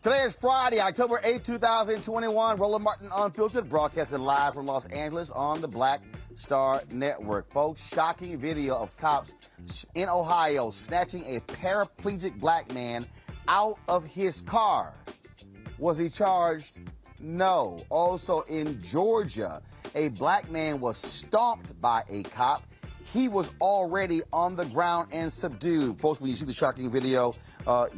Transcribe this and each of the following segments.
Today is Friday, October 8, 2021. Roland Martin Unfiltered, broadcasting live from Los Angeles on the Black Star Network. Folks, shocking video of cops in Ohio snatching a paraplegic black man out of his car. Was he charged? No. Also in Georgia, a black man was stomped by a cop. He was already on the ground and subdued. Folks, when you see the shocking video, it'll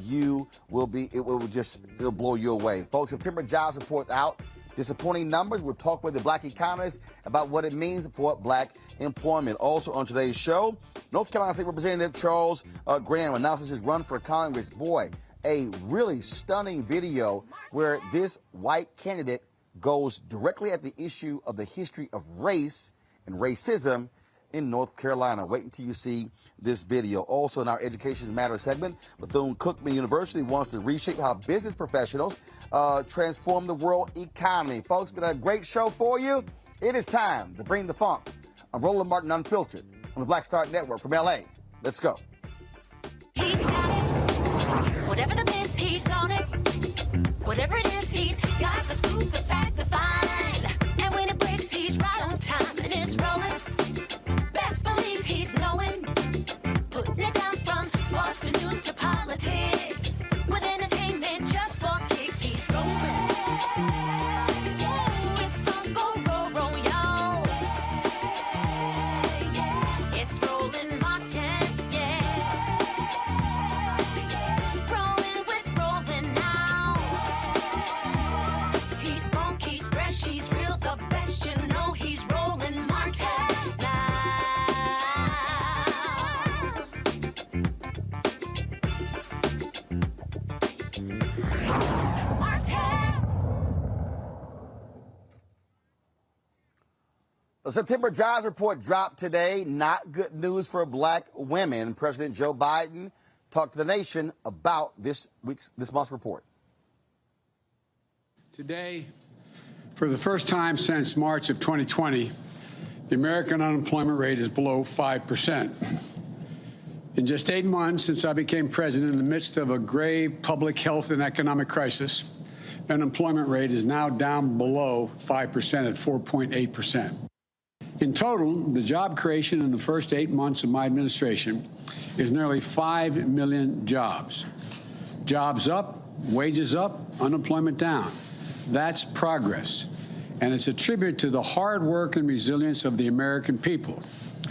blow you away. Folks, September jobs reports out. Disappointing numbers. We'll talk with the black economist about what it means for black employment. Also on today's show, North Carolina State Representative Charles Graham announces his run for Congress. Boy, a really stunning video where this white candidate goes directly at the issue of the history of race and racism in North Carolina. Wait until you see this video. Also in our Education Matters segment, Bethune-Cookman University wants to reshape how business professionals transform the world economy. Folks, been a great show for you. It is time to bring the funk. I'm Roland Martin Unfiltered on the Black Star Network from LA. Let's go. He's got it. Whatever the miss, he's on it. Whatever it is, he's got the scoop, the fact, the find. And when it breaks, he's right on time and it's rolling. Best believe he's knowing. Putting it down from sports to news to politics. With entertainment just for kicks, he's rolling. It's on go, roll, y'all. It's Roland Martin, yeah. Rolling with Roland now. The September jobs report dropped today. Not good news for black women. President Joe Biden talked to the nation about this month's report. Today, for the first time since March of 2020, the American unemployment rate is below 5%. In just 8 months since I became president, in the midst of a grave public health and economic crisis, the unemployment rate is now down below 5% at 4.8%. In total, the job creation in the first 8 months of my administration is nearly 5 million jobs. Jobs up, wages up, unemployment down. That's progress. And it's a tribute to the hard work and resilience of the American people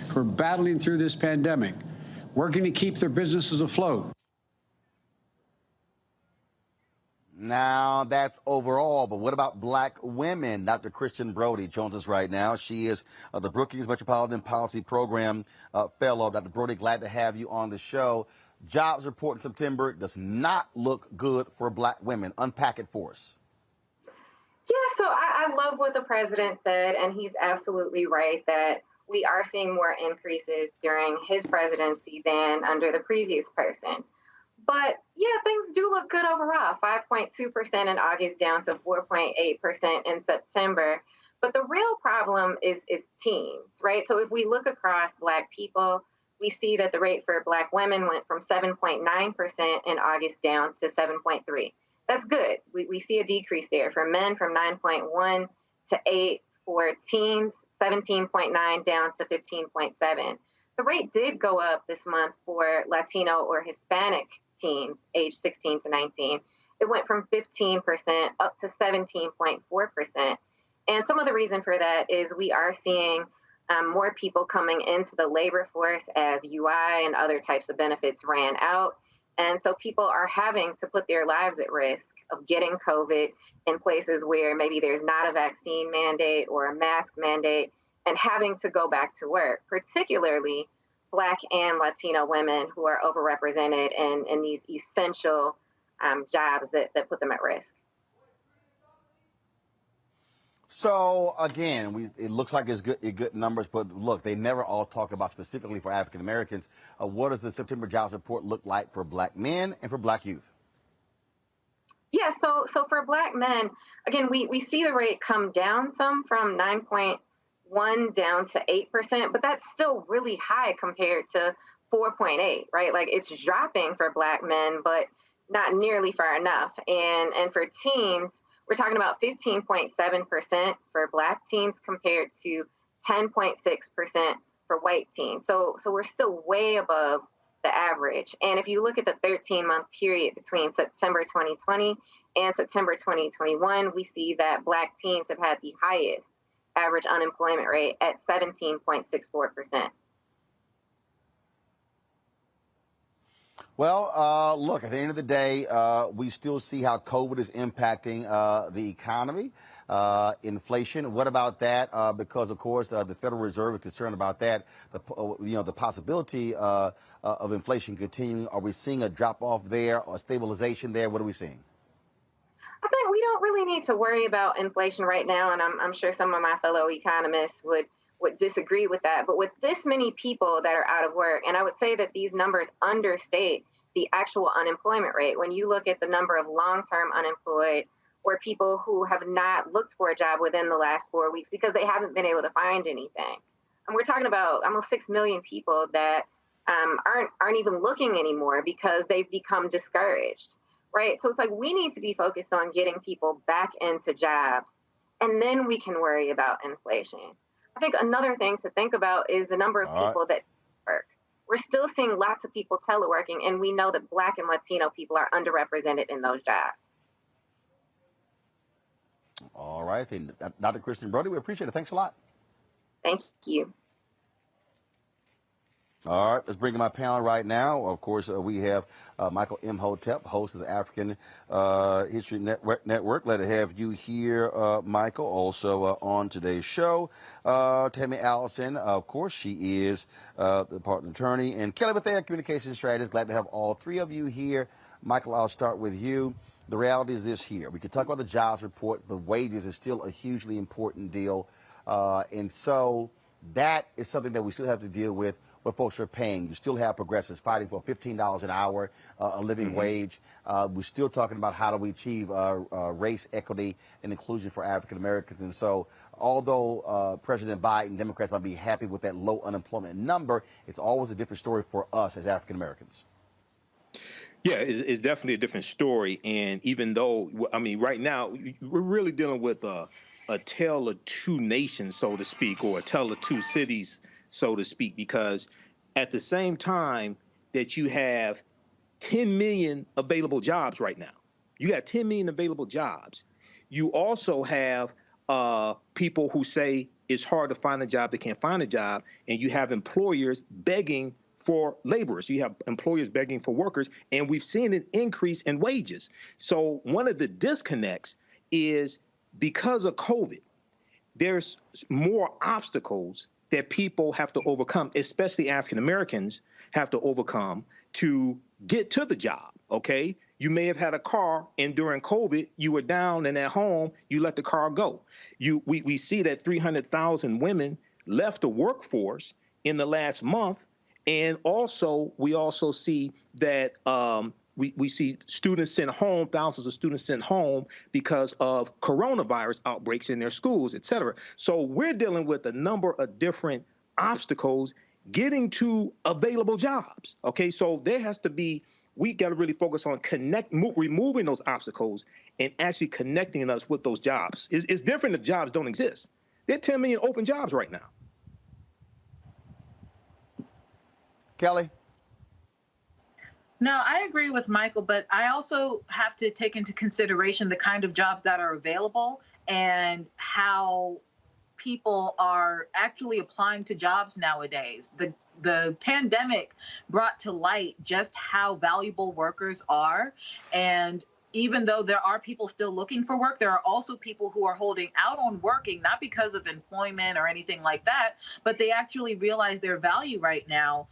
who are battling through this pandemic, working to keep their businesses afloat. Now, that's overall, but what about black women? Dr. Christian Brody joins us right now. She is the Brookings Metropolitan Policy Program Fellow. Dr. Brody, glad to have you on the show. Jobs report in September does not look good for black women. Unpack it for us. Yeah, so I love what the president said, and he's absolutely right that we are seeing more increases during his presidency than under the previous person. But yeah, things do look good overall. 5.2% in August down to 4.8% in September. But the real problem is teens, right? So if we look across black people, we see that the rate for black women went from 7.9% in August down to 7.3%. That's good. We see a decrease there. For men, from 9.1 to 8. For teens, 17.9 down to 15.7. The rate did go up this month for Latino or Hispanic teens aged 16 to 19. It went from 15% up to 17.4%. And some of the reason for that is we are seeing more people coming into the labor force as UI and other types of benefits ran out. And so people are having to put their lives at risk of getting COVID in places where maybe there's not a vaccine mandate or a mask mandate and having to go back to work, particularly Black and Latino women who are overrepresented in these essential jobs that put them at risk. So, again, it looks like it's good numbers, but look, they never all talk about specifically for African Americans. What does the September jobs report look like for black men and for black youth? Yeah, so for black men, again, we see the rate come down some from 9.1 down to 8%, but that's still really high compared to 4.8, right? Like it's dropping for black men, but not nearly far enough. And for teens, we're talking about 15.7% for black teens compared to 10.6% for white teens. So we're still way above the average. And if you look at the 13-month period between September 2020 and September 2021, we see that black teens have had the highest average unemployment rate at 17.64%. Well, look, at the end of the day, we still see how COVID is impacting the economy, inflation. What about that? Because, of course, the Federal Reserve is concerned about that. The possibility of inflation continuing. Are we seeing a drop off there or stabilization there? What are we seeing? I think we don't really need to worry about inflation right now, and I'm sure some of my fellow economists would disagree with that. But with this many people that are out of work, and I would say that these numbers understate the actual unemployment rate. When you look at the number of long-term unemployed or people who have not looked for a job within the last 4 weeks because they haven't been able to find anything. And we're talking about almost 6 million people that aren't even looking anymore because they've become discouraged, right? So it's like we need to be focused on getting people back into jobs, and then we can worry about inflation. I think another thing to think about is the number of people that work. We're still seeing lots of people teleworking, and we know that Black and Latino people are underrepresented in those jobs. All right. Dr. Christian Brody, we appreciate it. Thanks a lot. Thank you. All right, let's bring in my panel right now. Of course, we have Michael Imhotep, host of the African History Network. Glad to have you here, Michael. Also on today's show, Tammy Allison. Of course, she is the partner attorney, and Kelly Bethea, communications strategist. Glad to have all three of you here. Michael, I'll start with you. The reality is this here. We could talk about the jobs report. The wages is still a hugely important deal. And so that is something that we still have to deal with. What folks are paying. You still have progressives fighting for $15 an hour, a living wage. We're still talking about how do we achieve race equity and inclusion for African Americans. And so, although President Biden, Democrats might be happy with that low unemployment number, it's always a different story for us as African Americans. Yeah, it's definitely a different story. And even though, I mean, right now, we're really dealing with a tale of two nations, so to speak, or a tale of two cities, so to speak, because at the same time that you have 10 million available jobs right now, you got 10 million available jobs. You also have people who say it's hard to find a job, they can't find a job, and you have employers begging for laborers. You have employers begging for workers, and we've seen an increase in wages. So one of the disconnects is because of COVID, there's more obstacles that people have to overcome, especially African Americans have to overcome to get to the job, okay? You may have had a car, and during COVID, you were down and at home, you let the car go. We see that 300,000 women left the workforce in the last month, and also we also see that we see students sent home, thousands of students sent home because of coronavirus outbreaks in their schools, et cetera. So we're dealing with a number of different obstacles getting to available jobs, okay? So there has to be, we got to really focus on removing those obstacles and actually connecting us with those jobs. It's different if jobs don't exist. There are 10 million open jobs right now. Kelly? No, I agree with Michael, but I also have to take into consideration the kind of jobs that are available and how people are actually applying to jobs nowadays. The pandemic brought to light just how valuable workers are. And even though there are people still looking for work, there are also people who are holding out on working, not because of employment or anything like that, but they actually realize their value right now.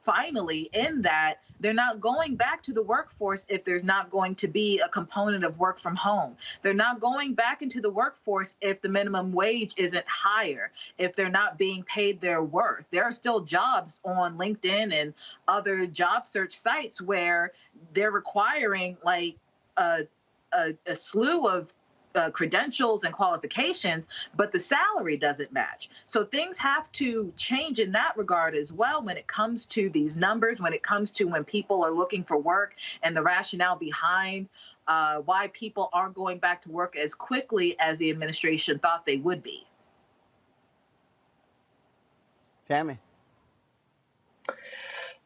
Finally, in that they're not going back to the workforce if there's not going to be a component of work from home. They're not going back into the workforce if the minimum wage isn't higher, if they're not being paid their worth. There are still jobs on LinkedIn and other job search sites where they're requiring like a slew of credentials and qualifications, but the salary doesn't match. So things have to change in that regard as well when it comes to these numbers, when it comes to when people are looking for work and the rationale behind why people aren't going back to work as quickly as the administration thought they would be. Tammy?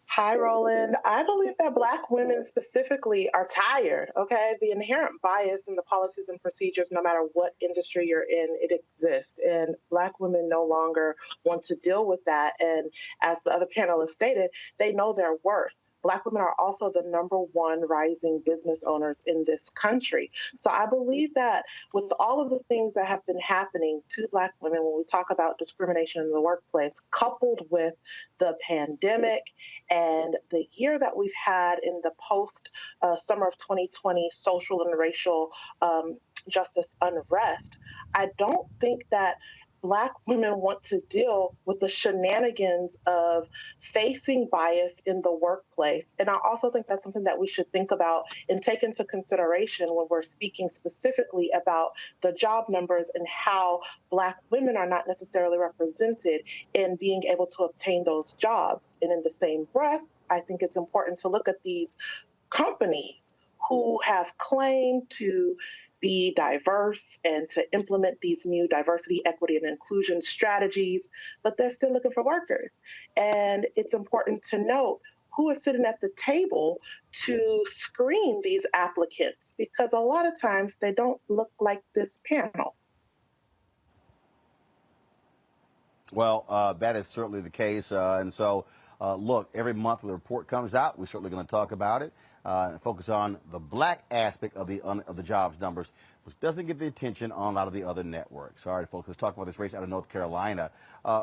Hi, Roland. I believe that Black women specifically are tired, okay? The inherent bias in the policies and procedures, no matter what industry you're in, it exists. And Black women no longer want to deal with that. And as the other panelists stated, they know their worth. Black women are also the #1 rising business owners in this country. So I believe that with all of the things that have been happening to Black women when we talk about discrimination in the workplace, coupled with the pandemic and the year that we've had in the post-summer of 2020 social and racial justice unrest, I don't think that Black women want to deal with the shenanigans of facing bias in the workplace. And I also think that's something that we should think about and take into consideration when we're speaking specifically about the job numbers and how Black women are not necessarily represented in being able to obtain those jobs. And in the same breath, I think it's important to look at these companies who have claimed to be diverse and to implement these new diversity, equity, and inclusion strategies, but they're still looking for workers. And it's important to note who is sitting at the table to screen these applicants, because a lot of times they don't look like this panel. Well, that is certainly the case. And so, look, every month when the report comes out, we're certainly going to talk about it and focus on the Black aspect of the jobs numbers, which doesn't get the attention on a lot of the other networks. All right, folks, let's talk about this race out of North Carolina,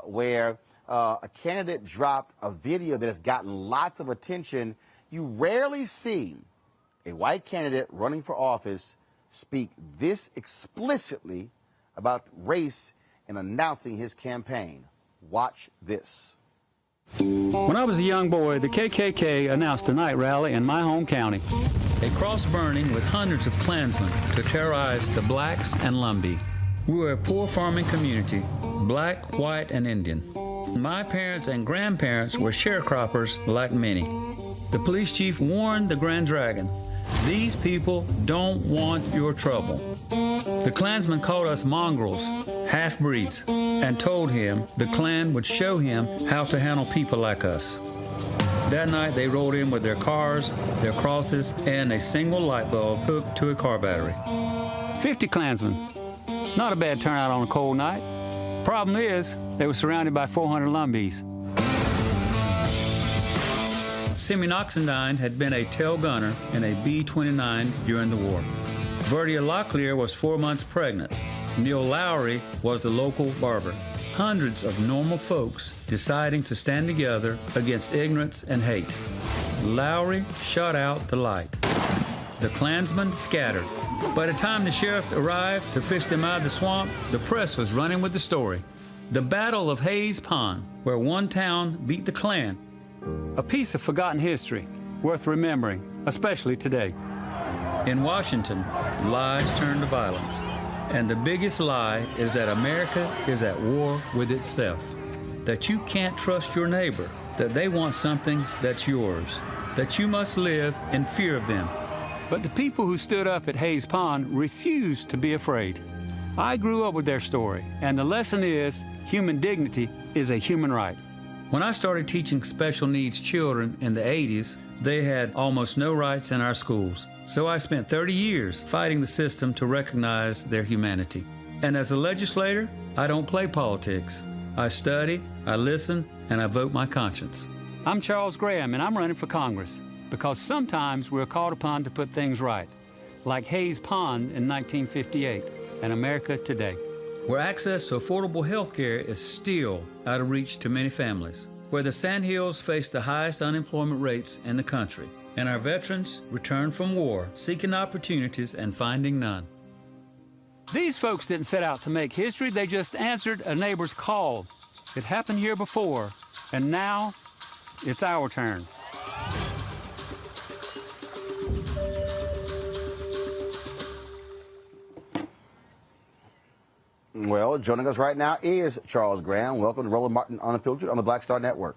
where a candidate dropped a video that has gotten lots of attention. You rarely see a white candidate running for office speak this explicitly about race in announcing his campaign. Watch this. When I was a young boy, the KKK announced a night rally in my home county. A cross burning with hundreds of Klansmen to terrorize the blacks and Lumbee. We were a poor farming community, black, white, and Indian. My parents and grandparents were sharecroppers like many. The police chief warned the Grand Dragon, "These people don't want your trouble." The Klansmen called us mongrels, half-breeds, and told him the Klan would show him how to handle people like us. That night they rolled in with their cars, their crosses, and a single light bulb hooked to a car battery. 50 Klansmen. Not a bad turnout on a cold night. Problem is, they were surrounded by 400 Lumbees. Simeon Oxendine had been a tail gunner in a B-29 during the war. Verdia Locklear was 4 months pregnant. Neil Lowry was the local barber. Hundreds of normal folks deciding to stand together against ignorance and hate. Lowry shot out the light. The Klansmen scattered. By the time the sheriff arrived to fish them out of the swamp, the press was running with the story. The Battle of Hayes Pond, where one town beat the Klan. A piece of forgotten history, worth remembering, especially today. In Washington, lies turn to violence. And the biggest lie is that America is at war with itself. That you can't trust your neighbor, that they want something that's yours, that you must live in fear of them. But the people who stood up at Hayes Pond refused to be afraid. I grew up with their story, and the lesson is human dignity is a human right. When I started teaching special needs children in the 80s, they had almost no rights in our schools. So I spent 30 years fighting the system to recognize their humanity. And as a legislator, I don't play politics. I study, I listen, and I vote my conscience. I'm Charles Graham, and I'm running for Congress because sometimes we're called upon to put things right, like Hayes Pond in 1958 and America today, where access to affordable health care is still out of reach to many families, where the Sandhills face the highest unemployment rates in the country, and our veterans return from war, seeking opportunities and finding none. These folks didn't set out to make history, they just answered a neighbor's call. It happened here before, and now it's our turn. Well, joining us right now is Charles Graham. Welcome to Roland Martin Unfiltered on the Black Star Network.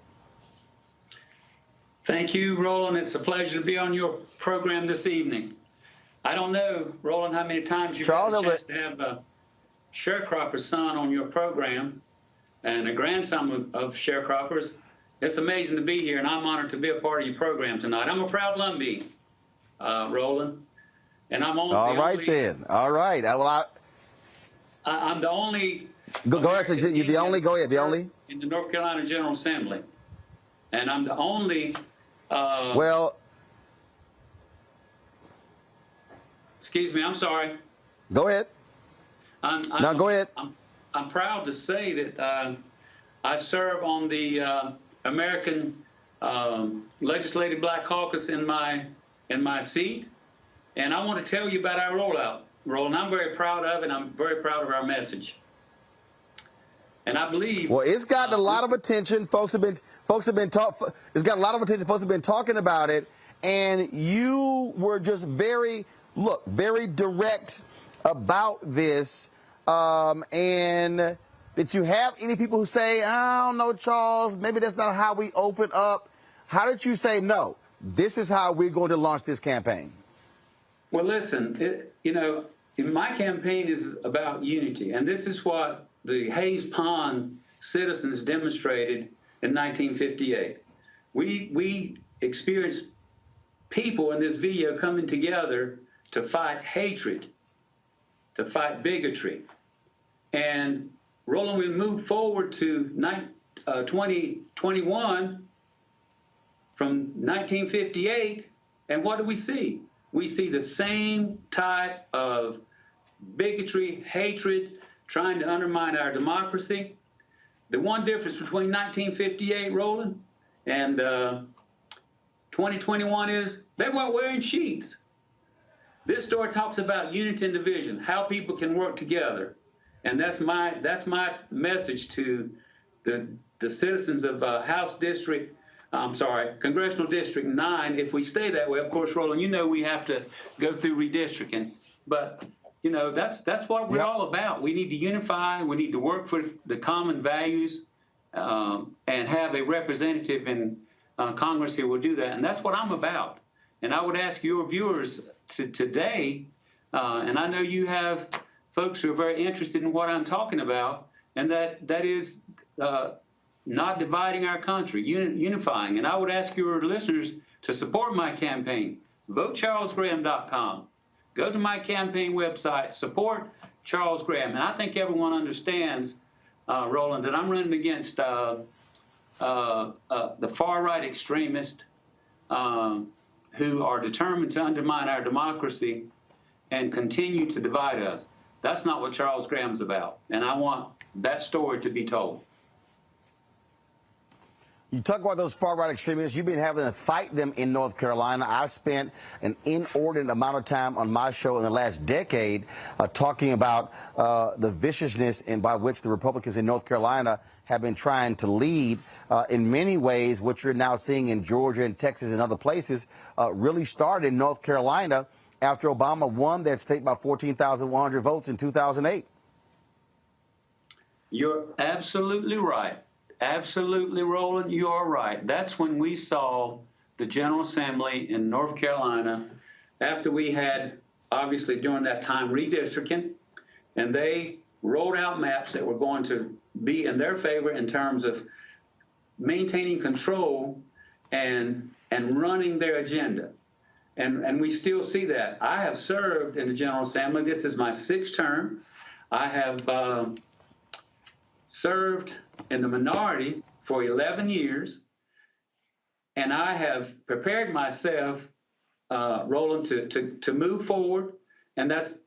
Thank you, Roland. It's a pleasure to be on your program this evening. I don't know, Roland, how many times you've had a chance to have a sharecropper's son on your program and a grandson of sharecroppers. It's amazing to be here, and I'm honored to be a part of your program tonight. I'm a proud Lumbee, Roland, and I'm on. All right, then. All right. Well, I'm the only. Go ahead. So you're the only. Go ahead. The only in the North Carolina General Assembly, and I'm the only. Well. Excuse me. I'm sorry. Go ahead. No, go ahead. I'm proud to say that I serve on the American Legislative Black Caucus in my seat, and I want to tell you about our rollout. Roland, I'm very proud of it. I'm very proud of our message, and I believe. Well, it's gotten a lot of attention. It's got a lot of attention. Folks have been talking about it, and you were just very direct about this. And did you have any people who say, "I don't know, Charles, maybe that's not how we open up"? How did you say, "No, this is how we're going to launch this campaign"? Well, listen, my campaign is about unity, and this is what the Hayes Pond citizens demonstrated in 1958. We experienced people in this video coming together to fight hatred, to fight bigotry. And Roland, we moved forward to 2021 from 1958, and what do we see? We see the same type of bigotry, hatred, trying to undermine our democracy. The one difference between 1958, Roland, and 2021 is they weren't wearing sheets. This story talks about unity and division, how people can work together. And that's my message to the citizens of Congressional District 9. If we stay that way, of course, Roland, we have to go through redistricting. But, that's what we're all about. We need to unify. We need to work for the common values and have a representative in Congress who will do that. And that's what I'm about. And I would ask your viewers today, and I know you have folks who are very interested in what I'm talking about, and that is not dividing our country, unifying. And I would ask your listeners to support my campaign. VoteCharlesGraham.com. Go to my campaign website, support Charles Graham. And I think everyone understands, Roland, that I'm running against the far-right extremists who are determined to undermine our democracy and continue to divide us. That's not what Charles Graham's about. And I want that story to be told. You talk about those far-right extremists. You've been having to fight them in North Carolina. I've spent an inordinate amount of time on my show in the last decade talking about the viciousness by which the Republicans in North Carolina have been trying to lead. In many ways, what you're now seeing in Georgia and Texas and other places really started in North Carolina after Obama won that state by 14,100 votes in 2008. You're absolutely right. Absolutely, Roland, you are right. That's when we saw the General Assembly in North Carolina, after we had, obviously, during that time, redistricting, and they rolled out maps that were going to be in their favor in terms of maintaining control and running their agenda. And we still see that. I have served in the General Assembly. This is my 6th term. I have served in the minority for 11 years, and I have prepared myself, Roland, to move forward, and that's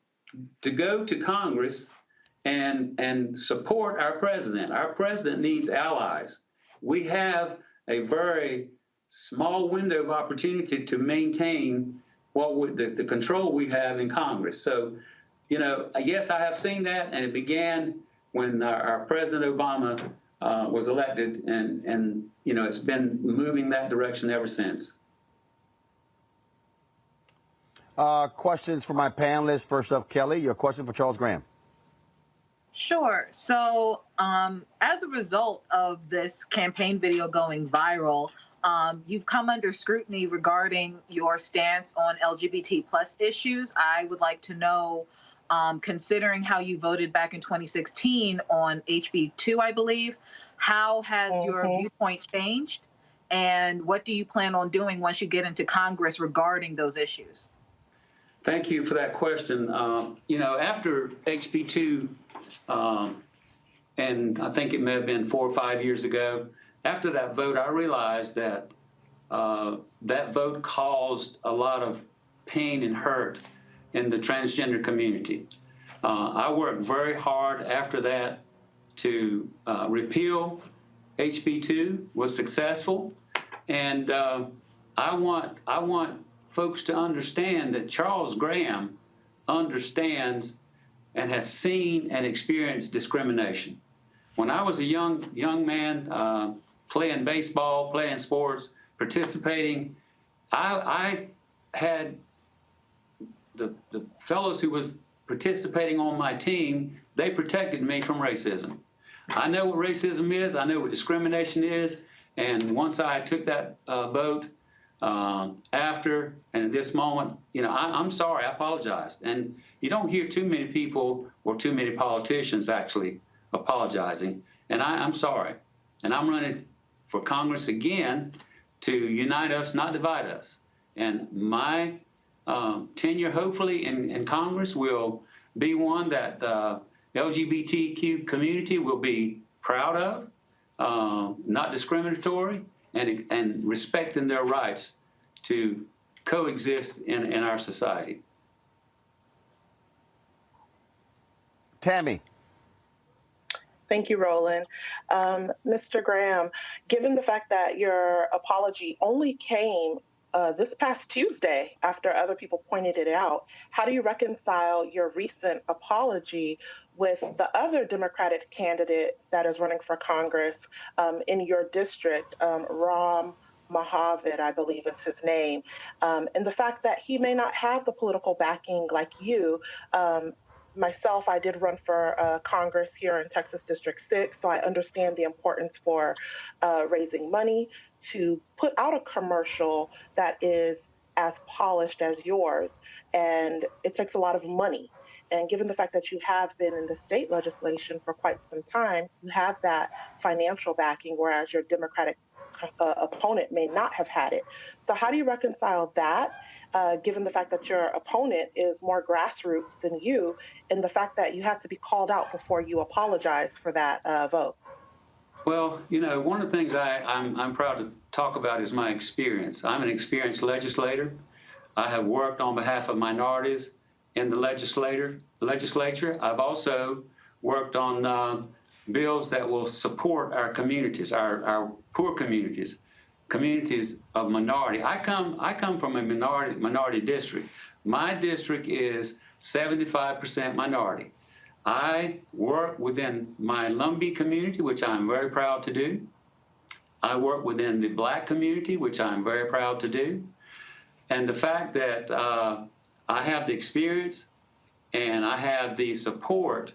to go to Congress and support our president. Our president needs allies. We have a very small window of opportunity to maintain the control we have in Congress. So, yes, I have seen that, and it began when our President Obama was elected, and it's been moving that direction ever since. Questions for my panelists. First up, Kelly, your question for Charles Graham. Sure. So as a result of this campaign video going viral, you've come under scrutiny regarding your stance on LGBT plus issues. I would like to know, considering how you voted back in 2016 on HB 2, I believe, how has your viewpoint changed? And what do you plan on doing once you get into Congress regarding those issues? Thank you for that question. After HB 2, and I think it may have been 4 or 5 years ago, after that vote, I realized that that vote caused a lot of pain and hurt in the transgender community. I worked very hard after that to repeal HB 2, was successful, and I want folks to understand that Charles Graham understands and has seen and experienced discrimination. When I was a young man playing baseball, playing sports, participating, I had the fellows who was participating on my team, they protected me from racism. I know what racism is, I know what discrimination is, and once I took that vote after and at this moment, I'm sorry, I apologize. And you don't hear too many people or too many politicians actually apologizing, and I'm sorry. And I'm running for Congress again to unite us, not divide us. And my tenure, hopefully, in Congress will be one that the LGBTQ community will be proud of, not discriminatory, and respecting their rights to coexist in our society. Tammy. Thank you, Roland. Mr. Graham, given the fact that your apology only came this past Tuesday, after other people pointed it out. How do you reconcile your recent apology with the other Democratic candidate that is running for Congress in your district, Ram Mohavid, I believe is his name, and the fact that he may not have the political backing like you? Myself, I did run for Congress here in Texas District 6, so I understand the importance for raising money to put out a commercial that is as polished as yours. And it takes a lot of money. And given the fact that you have been in the state legislation for quite some time, you have that financial backing, whereas your Democratic opponent may not have had it. So how do you reconcile that, given the fact that your opponent is more grassroots than you, and the fact that you have to be called out before you apologize for that vote? Well, you know, one of the things I'm proud to talk about is my experience. I'm an experienced legislator. I have worked on behalf of minorities in the legislature. I've also worked on bills that will support our communities, our poor communities, communities of minority. I come from a minority district. My district is 75% minority. I work within my Lumbee community, which I'm very proud to do. I work within the Black community, which I'm very proud to do. And the fact that I have the experience and I have the support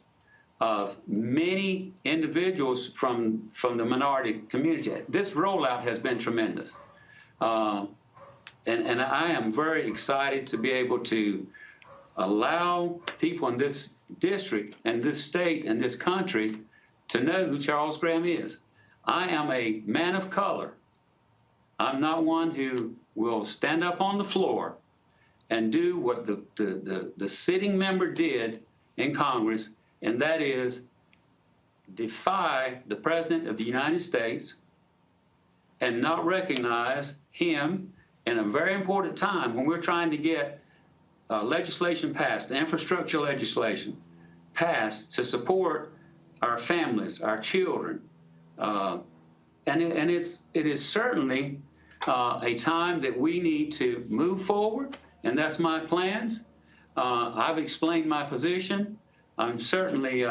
of many individuals from the minority community. This rollout has been tremendous. And I am very excited to be able to allow people in this district and this state and this country to know who Charles Graham is. I am a man of color. I'm not one who will stand up on the floor and do what the sitting member did in Congress, and that is defy the President of the United States and not recognize him in a very important time when we're trying to get legislation passed, infrastructure legislation passed to support our families, our children. And it is certainly a time that we need to move forward, and that's my plans. I've explained my position. I'm certainly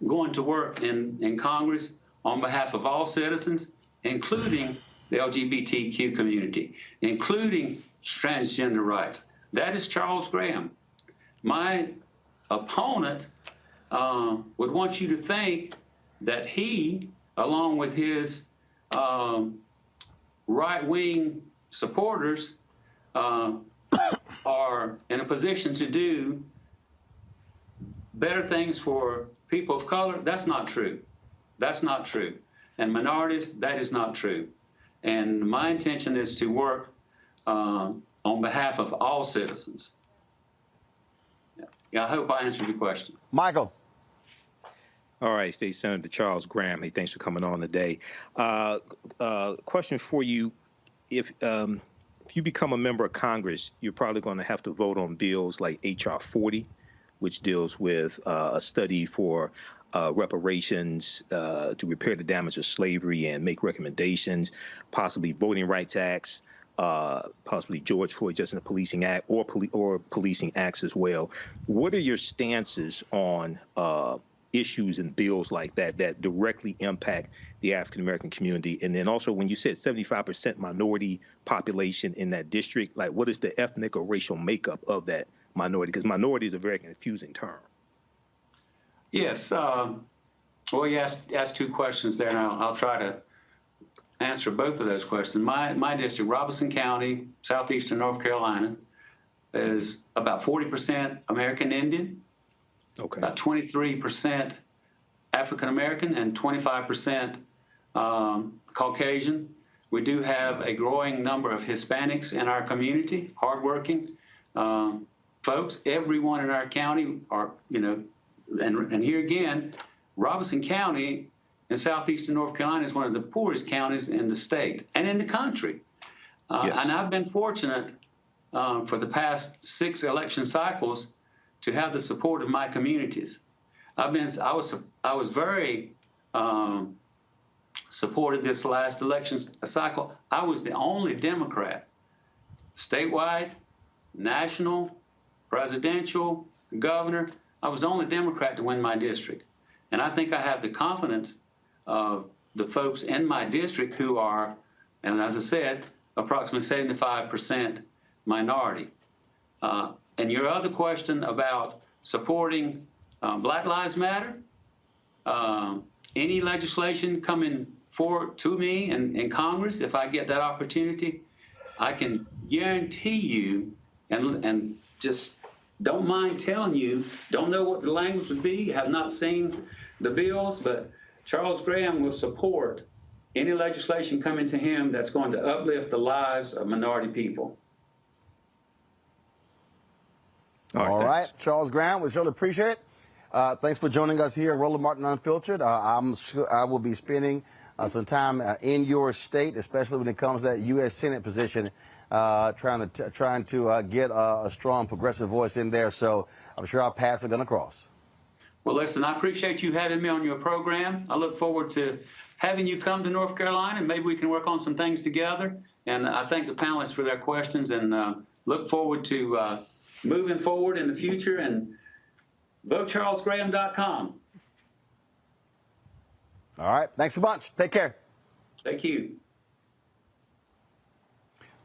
going to work in Congress on behalf of all citizens, including the LGBTQ community, including transgender rights. That is Charles Graham. My opponent would want you to think that he, along with his right-wing supporters, are in a position to do better things for people of color. That's not true. That's not true. And minorities, that is not true. And my intention is to work on behalf of all citizens. Yeah, I hope I answered your question. Michael. All right, State Senator Charles Graham. Hey, thanks for coming on today. Question for you: If you become a member of Congress, you're probably going to have to vote on bills like H.R. 40, which deals with a study for reparations to repair the damage of slavery and make recommendations, possibly Voting Rights Acts, possibly George Floyd Justice and Policing Act, or policing acts as well. What are your stances on issues and bills like that that directly impact the African-American community? And then also, when you said 75% minority population in that district, like what is the ethnic or racial makeup of that minority? Because minority is a very confusing term. Yes. Well, you asked two questions there, and I'll try to answer both of those questions. My district, Robeson County, southeastern North Carolina, is about 40% American Indian, Okay. about 23% African American, and 25% Caucasian. We do have a growing number of Hispanics in our community, hardworking folks. Everyone in our county are, and here again, Robeson County in southeastern North Carolina is one of the poorest counties in the state and in the country. Yes. And I've been fortunate for the past 6 election cycles to have the support of my communities. I was very supported this last election cycle. I was the only Democrat statewide, national, presidential, governor. I was the only Democrat to win my district. And I think I have the confidence of the folks in my district who are, and as I said, approximately 75% minority. And your other question about supporting Black Lives Matter, any legislation coming forward to me in Congress, if I get that opportunity, I can guarantee you, and just don't mind telling you, don't know what the language would be, have not seen the bills, but Charles Graham will support any legislation coming to him that's going to uplift the lives of minority people. All right, Charles Graham, we surely appreciate it. Thanks for joining us here at Roland Martin Unfiltered. I'm sure I will be spending some time in your state, especially when it comes to that U.S. Senate position, trying to get a strong progressive voice in there. So I'm sure our paths are going to cross. Well, listen, I appreciate you having me on your program. I look forward to having you come to North Carolina, and maybe we can work on some things together. And I thank the panelists for their questions, and look forward to moving forward in the future. And VoteCharlesGraham.com. All right. Thanks a bunch. Take care. Thank you.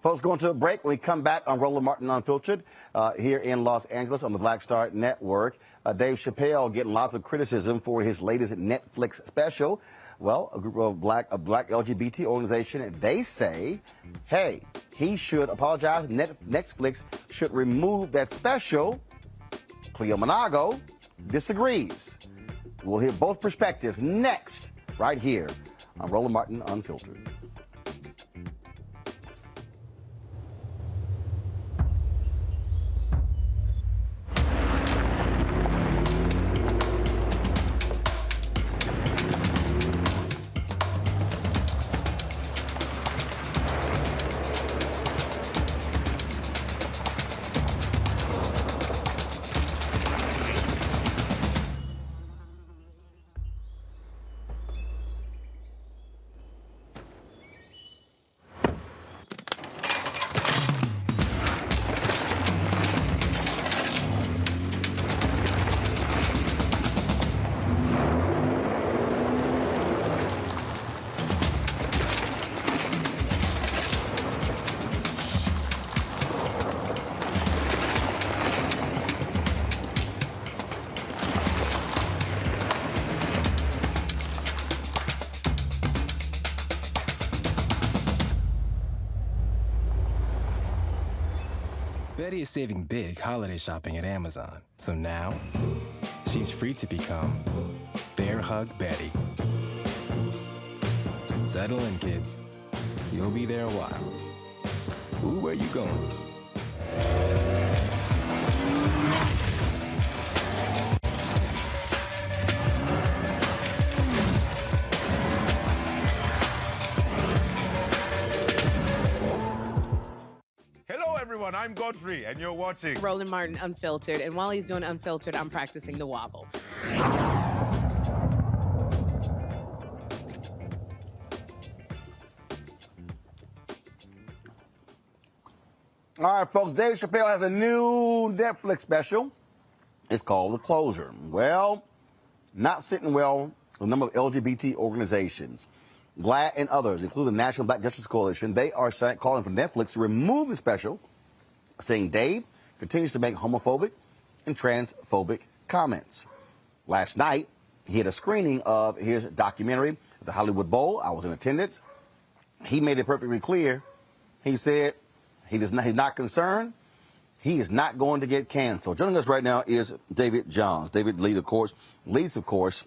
Folks, going to a break. When we come back on Roland Martin Unfiltered here in Los Angeles on the Black Star Network, Dave Chappelle getting lots of criticism for his latest Netflix special. Well, a group of black LGBT organization, they say, hey, he should apologize. Netflix should remove that special. Cleo Monago disagrees. We'll hear both perspectives next, right here on Roland Martin Unfiltered. Betty is saving big holiday shopping at Amazon. So now, she's free to become Bear Hug Betty. Settle in, kids. You'll be there a while. Ooh, where you going? I'm Godfrey, and you're watching Roland Martin Unfiltered, and while he's doing Unfiltered, I'm practicing the wobble. All right, folks, Dave Chappelle has a new Netflix special. It's called The Closer. Well, not sitting well with a number of LGBT organizations. GLAAD and others, including the National Black Justice Coalition, they are calling for Netflix to remove the special, saying Dave continues to make homophobic and transphobic comments. Last night, he had a screening of his documentary at the Hollywood Bowl. I was in attendance. He made it perfectly clear. He said he's not concerned. He is not going to get canceled. Joining us right now is David Johns. David leads, of course,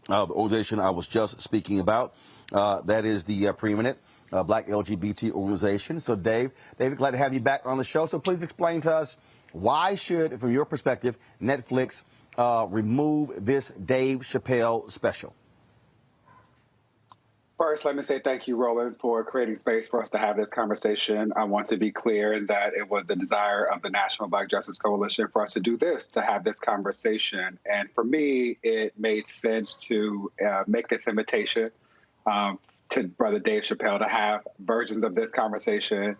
the organization I was just speaking about. That is the preeminent black LGBT organization. So, David, glad to have you back on the show. So please explain to us, why should, from your perspective, Netflix remove this Dave Chappelle special? First, let me say thank you, Roland, for creating space for us to have this conversation. I want to be clear in that it was the desire of the National Black Justice Coalition for us to do this, to have this conversation. And for me, it made sense to make this invitation to Brother Dave Chappelle to have versions of this conversation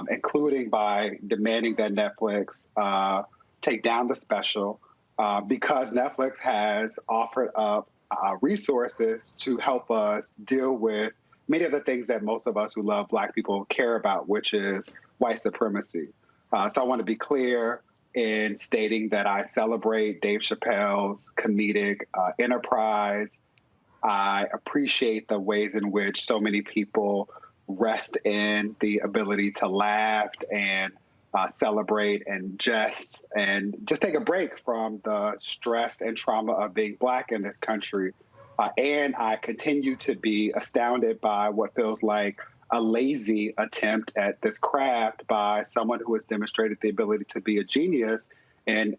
including by demanding that Netflix take down the special because Netflix has offered up resources to help us deal with many of the things that most of us who love Black people care about, which is white supremacy. So I want to be clear in stating that I celebrate Dave Chappelle's comedic enterprise. I appreciate the ways in which so many people rest in the ability to laugh and celebrate and jest and just take a break from the stress and trauma of being Black in this country. And I continue to be astounded by what feels like a lazy attempt at this craft by someone who has demonstrated the ability to be a genius and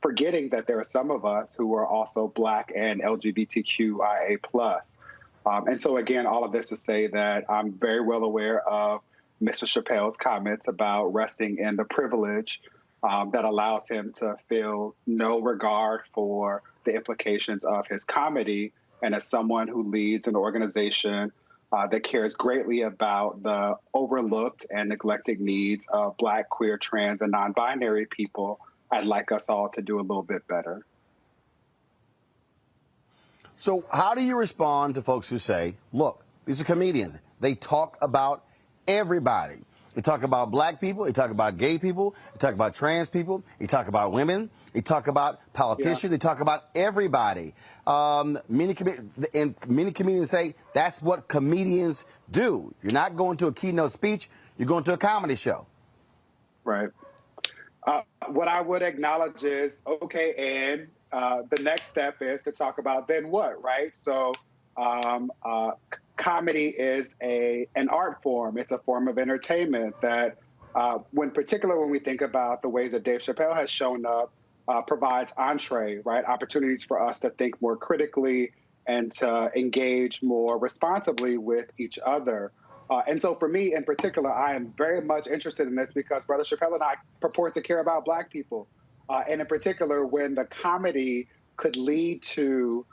forgetting that there are some of us who are also Black and LGBTQIA+. And so, again, all of this to say that I'm very well aware of Mr. Chappelle's comments about resting in the privilege that allows him to feel no regard for the implications of his comedy. And as someone who leads an organization that cares greatly about the overlooked and neglected needs of Black, queer, trans, and non-binary people, I'd like us all to do a little bit better. So how do you respond to folks who say, look, these are comedians. They talk about everybody. They talk about Black people. They talk about gay people. They talk about trans people. They talk about women. They talk about politicians. They talk about everybody. Many comedians say that's what comedians do. You're not going to a keynote speech. You're going to a comedy show. Right. What I would acknowledge is, okay, and the next step is to talk about then what, right? So comedy is an art form. It's a form of entertainment that, when we think about the ways that Dave Chappelle has shown up, provides entree, right? Opportunities for us to think more critically and to engage more responsibly with each other. And so for me in particular, I am very much interested in this because Brother Chappelle and I purport to care about Black people. And in particular, when the comedy could lead to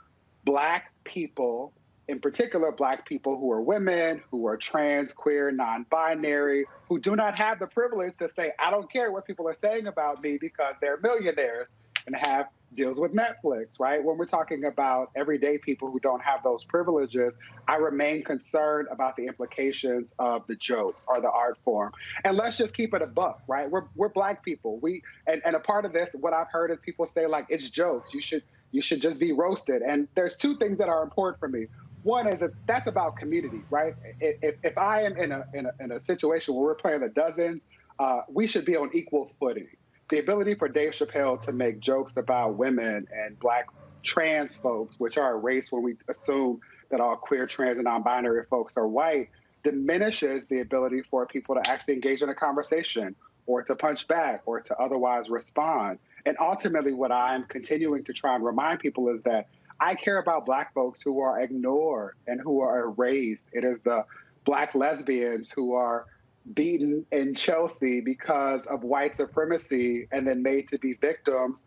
Black people, in particular Black people who are women, who are trans, queer, non-binary, who do not have the privilege to say, I don't care what people are saying about me because they're millionaires and have deals with Netflix, right? When we're talking about everyday people who don't have those privileges, I remain concerned about the implications of the jokes or the art form. And let's just keep it a buck, right? We're Black people. And a part of this, what I've heard is people say, like, it's jokes. You should just be roasted. And there's two things that are important for me. One is that's about community, right? If I am in a situation where we're playing the dozens, we should be on equal footing. The ability for Dave Chappelle to make jokes about women and Black trans folks, which are a race when we assume that all queer, trans, and non-binary folks are white, diminishes the ability for people to actually engage in a conversation or to punch back or to otherwise respond. And ultimately, what I'm continuing to try and remind people is that I care about Black folks who are ignored and who are erased. It is the Black lesbians who are beaten in Chelsea because of white supremacy and then made to be victims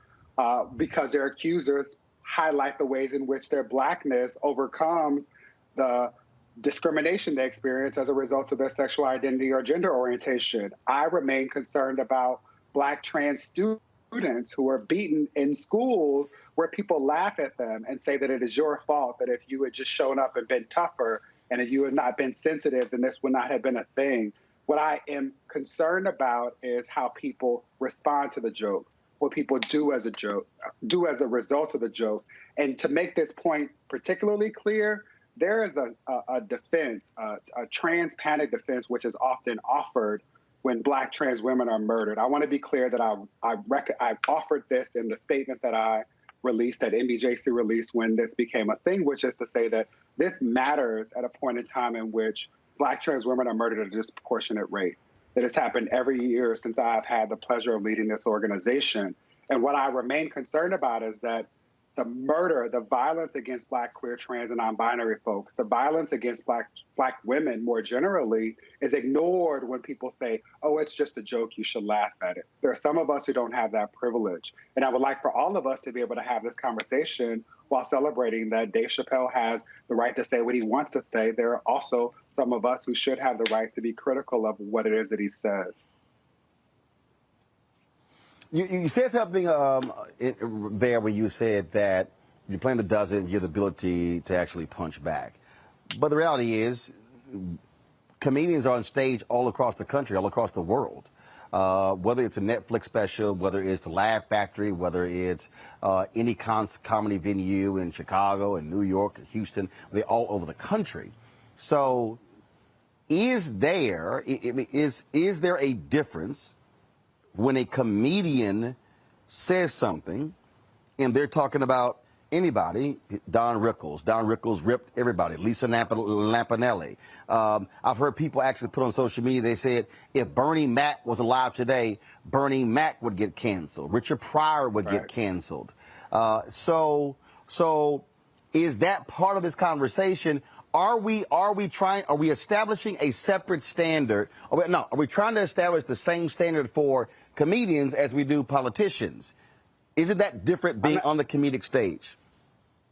because their accusers highlight the ways in which their Blackness overcomes the discrimination they experience as a result of their sexual identity or gender orientation. I remain concerned about Black trans students who are beaten in schools where people laugh at them and say that it is your fault, that if you had just shown up and been tougher and if you had not been sensitive, then this would not have been a thing. What I am concerned about is how people respond to the jokes, what people do as a result of the jokes. And to make this point particularly clear, there is a defense, a trans panic defense, which is often offered when Black trans women are murdered. I want to be clear that I offered this in the statement that I released, that MBJC released when this became a thing, which is to say that this matters at a point in time in which Black trans women are murdered at a disproportionate rate. That has happened every year since I've had the pleasure of leading this organization. And what I remain concerned about is that the murder, the violence against Black, queer, trans, and non-binary folks, the violence against Black women more generally is ignored when people say, oh, it's just a joke, you should laugh at it. There are some of us who don't have that privilege. And I would like for all of us to be able to have this conversation while celebrating that Dave Chappelle has the right to say what he wants to say. There are also some of us who should have the right to be critical of what it is that he says. You said something there where you said that you're playing the dozen, you have the ability to actually punch back. But the reality is, comedians are on stage all across the country, all across the world. Whether it's a Netflix special, whether it's the Laugh Factory, whether it's any comedy venue in Chicago and New York and Houston, they're all over the country. So is there a difference when a comedian says something and they're talking about anybody? Don Rickles ripped everybody. Lisa Lampanelli. I've heard people actually put on social media, they said if Bernie Mac was alive today, Bernie Mac would get canceled. Richard Pryor would get canceled. So is that part of this conversation? Are we establishing a separate standard? Are we trying to establish the same standard for comedians as we do politicians? Isn't that different being on the comedic stage?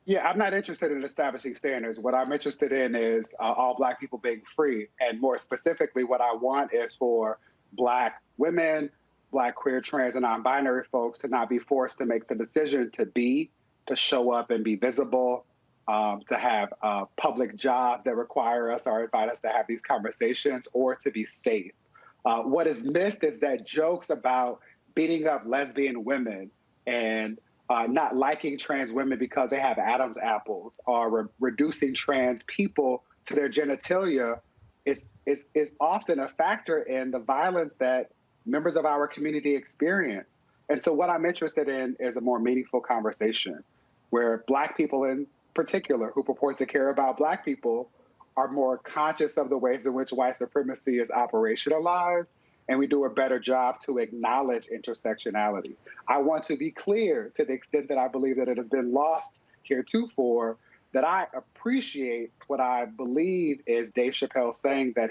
Yeah, I'm not interested in establishing standards. What I'm interested in is all Black people being free. And more specifically, what I want is for Black women, Black, queer, trans, and non-binary folks to not be forced to make the decision to show up and be visible, to have public jobs that require us or invite us to have these conversations, or to be safe. What is missed is that jokes about beating up lesbian women and not liking trans women because they have Adam's apples, or reducing trans people to their genitalia is often a factor in the violence that members of our community experience. And so what I'm interested in is a more meaningful conversation where Black people in particular who purport to care about Black people are more conscious of the ways in which white supremacy is operationalized, and we do a better job to acknowledge intersectionality. I want to be clear, to the extent that I believe that it has been lost heretofore, that I appreciate what I believe is Dave Chappelle saying that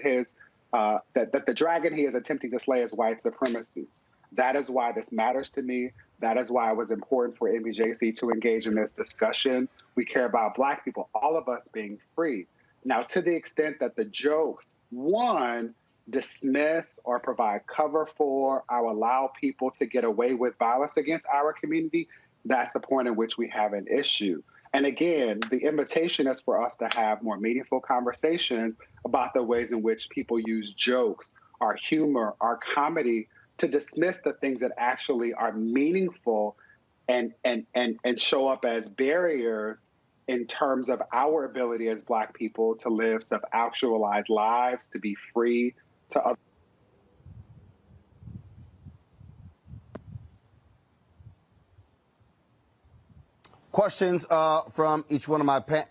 that the dragon he is attempting to slay is white supremacy. That is why this matters to me. That is why it was important for NBJC to engage in this discussion. We care about Black people, all of us being free. Now, to the extent that the jokes, one, dismiss or provide cover for or allow people to get away with violence against our community, that's a point in which we have an issue. And again, the invitation is for us to have more meaningful conversations about the ways in which people use jokes, our humor, our comedy, to dismiss the things that actually are meaningful and show up as barriers in terms of our ability as Black people to live self-actualized lives, to be free, to other. Questions from each one of my panelists.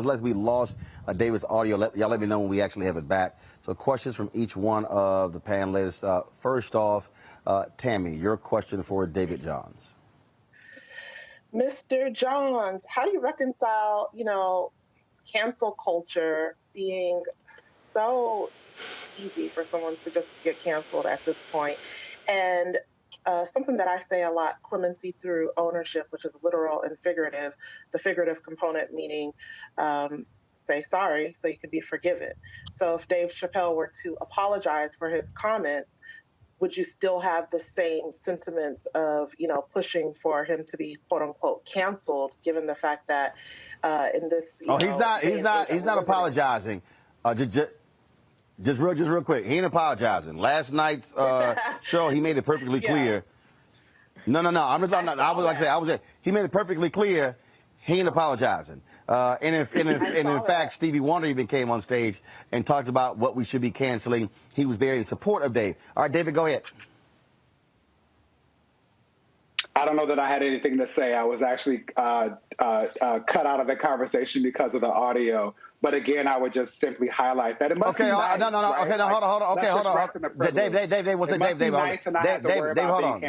Let me lost David's audio. Y'all let me know when we actually have it back. So questions from each one of the panelists. First off, Tammy, your question for David Johns. Mr. Johns, how do you reconcile, cancel culture being so easy for someone to just get canceled at this point, and something that I say a lot, clemency through ownership, which is literal and figurative, the figurative component meaning say sorry so you could be forgiven. So if Dave Chappelle were to apologize for his comments, would you still have the same sentiments of, pushing for him to be quote unquote canceled, given the fact that in this, he's not apologizing. Just real quick. He ain't apologizing. Last night's show, he made it perfectly clear. No. He made it perfectly clear. He ain't apologizing. And in fact, Stevie Wonder even came on stage and talked about what we should be canceling. He was there in support of Dave. All right, David, go ahead. I don't know that I had anything to say. I was actually cut out of the conversation because of the audio. But again, I would just simply highlight that it must be nice. No. Right? Okay, no, hold on. Dave, what's it? Dave, hold on.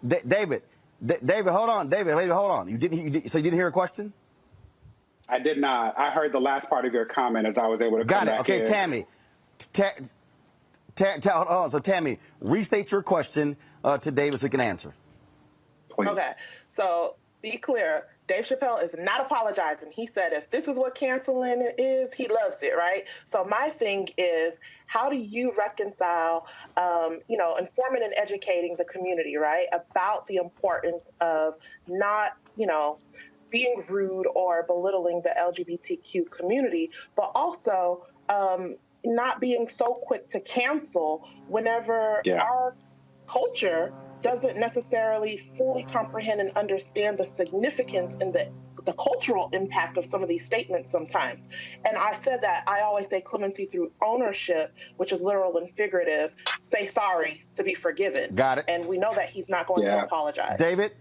Dave, David, hold on. David, hold on. So you didn't hear a question? I did not. I heard the last part of your comment as I was able to come back Okay, in. Tammy. Hold on. So, Tammy, restate your question to David so we can answer. Please. Okay. So, be clear. Dave Chappelle is not apologizing. He said if this is what canceling is, he loves it, right? So my thing is, how do you reconcile, informing and educating the community, right, about the importance of not, being rude or belittling the LGBTQ community, but also not being so quick to cancel whenever our culture doesn't necessarily fully comprehend and understand the significance and the cultural impact of some of these statements sometimes. And I said that I always say clemency through ownership, which is literal and figurative. Say sorry to be forgiven. Got it. And we know that he's not going to apologize. David?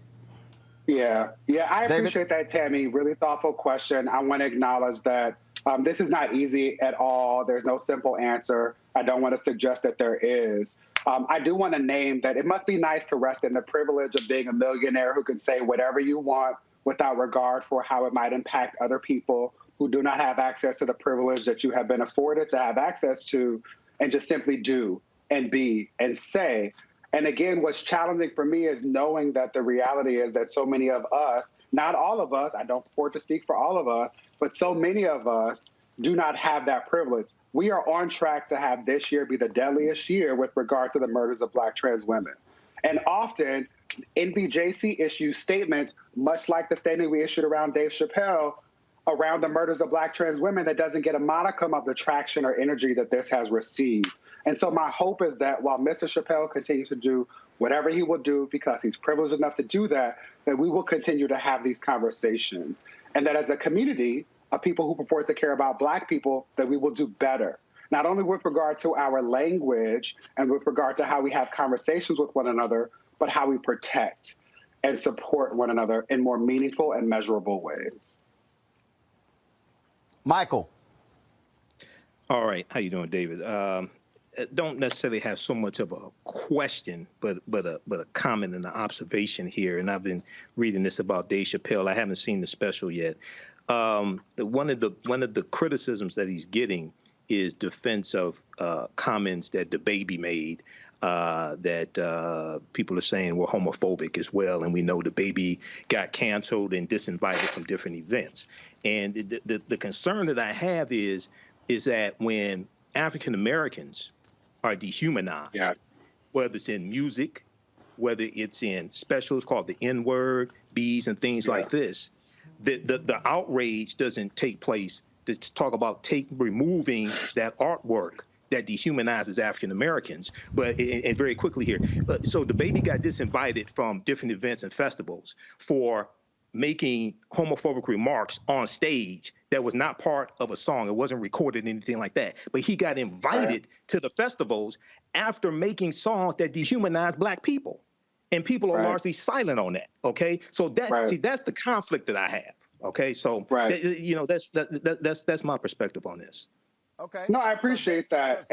Yeah, I appreciate that, Tammy. Really thoughtful question. I want to acknowledge that this is not easy at all. There's no simple answer. I don't want to suggest that there is. I do want to name that it must be nice to rest in the privilege of being a millionaire who can say whatever you want without regard for how it might impact other people who do not have access to the privilege that you have been afforded to have access to, and just simply do and be and say. And again, what's challenging for me is knowing that the reality is that so many of us, not all of us, I don't purport to speak for all of us, but so many of us do not have that privilege. We are on track to have this year be the deadliest year with regard to the murders of Black trans women. And often, NBJC issues statements, much like the statement we issued around Dave Chappelle, around the murders of Black trans women that doesn't get a modicum of the traction or energy that this has received. And so my hope is that while Mr. Chappelle continues to do whatever he will do because he's privileged enough to do that, that we will continue to have these conversations. And that as a community of people who purport to care about Black people, that we will do better. Not only with regard to our language and with regard to how we have conversations with one another, but how we protect and support one another in more meaningful and measurable ways. Michael. All right. How you doing, David? Don't necessarily have so much of a question, but a comment and an observation here. And I've been reading this about Dave Chappelle. I haven't seen the special yet. One of the criticisms that he's getting is defense of comments that the baby made that people are saying were homophobic as well. And we know the baby got canceled and disinvited from different events. And the concern that I have is that when African Americans are dehumanized, whether it's in music, whether it's in specials called the N-word, B's, and things like this, the outrage doesn't take place to talk about removing that artwork that dehumanizes African Americans. But and very quickly here, so the baby got disinvited from different events and festivals for making homophobic remarks on stage that was not part of a song. It wasn't recorded, anything like that. But he got invited to the festivals after making songs that dehumanize Black people. And people are largely silent on that, okay? So that's the conflict that I have, okay? So, that's my perspective on this. Okay. No, I appreciate that.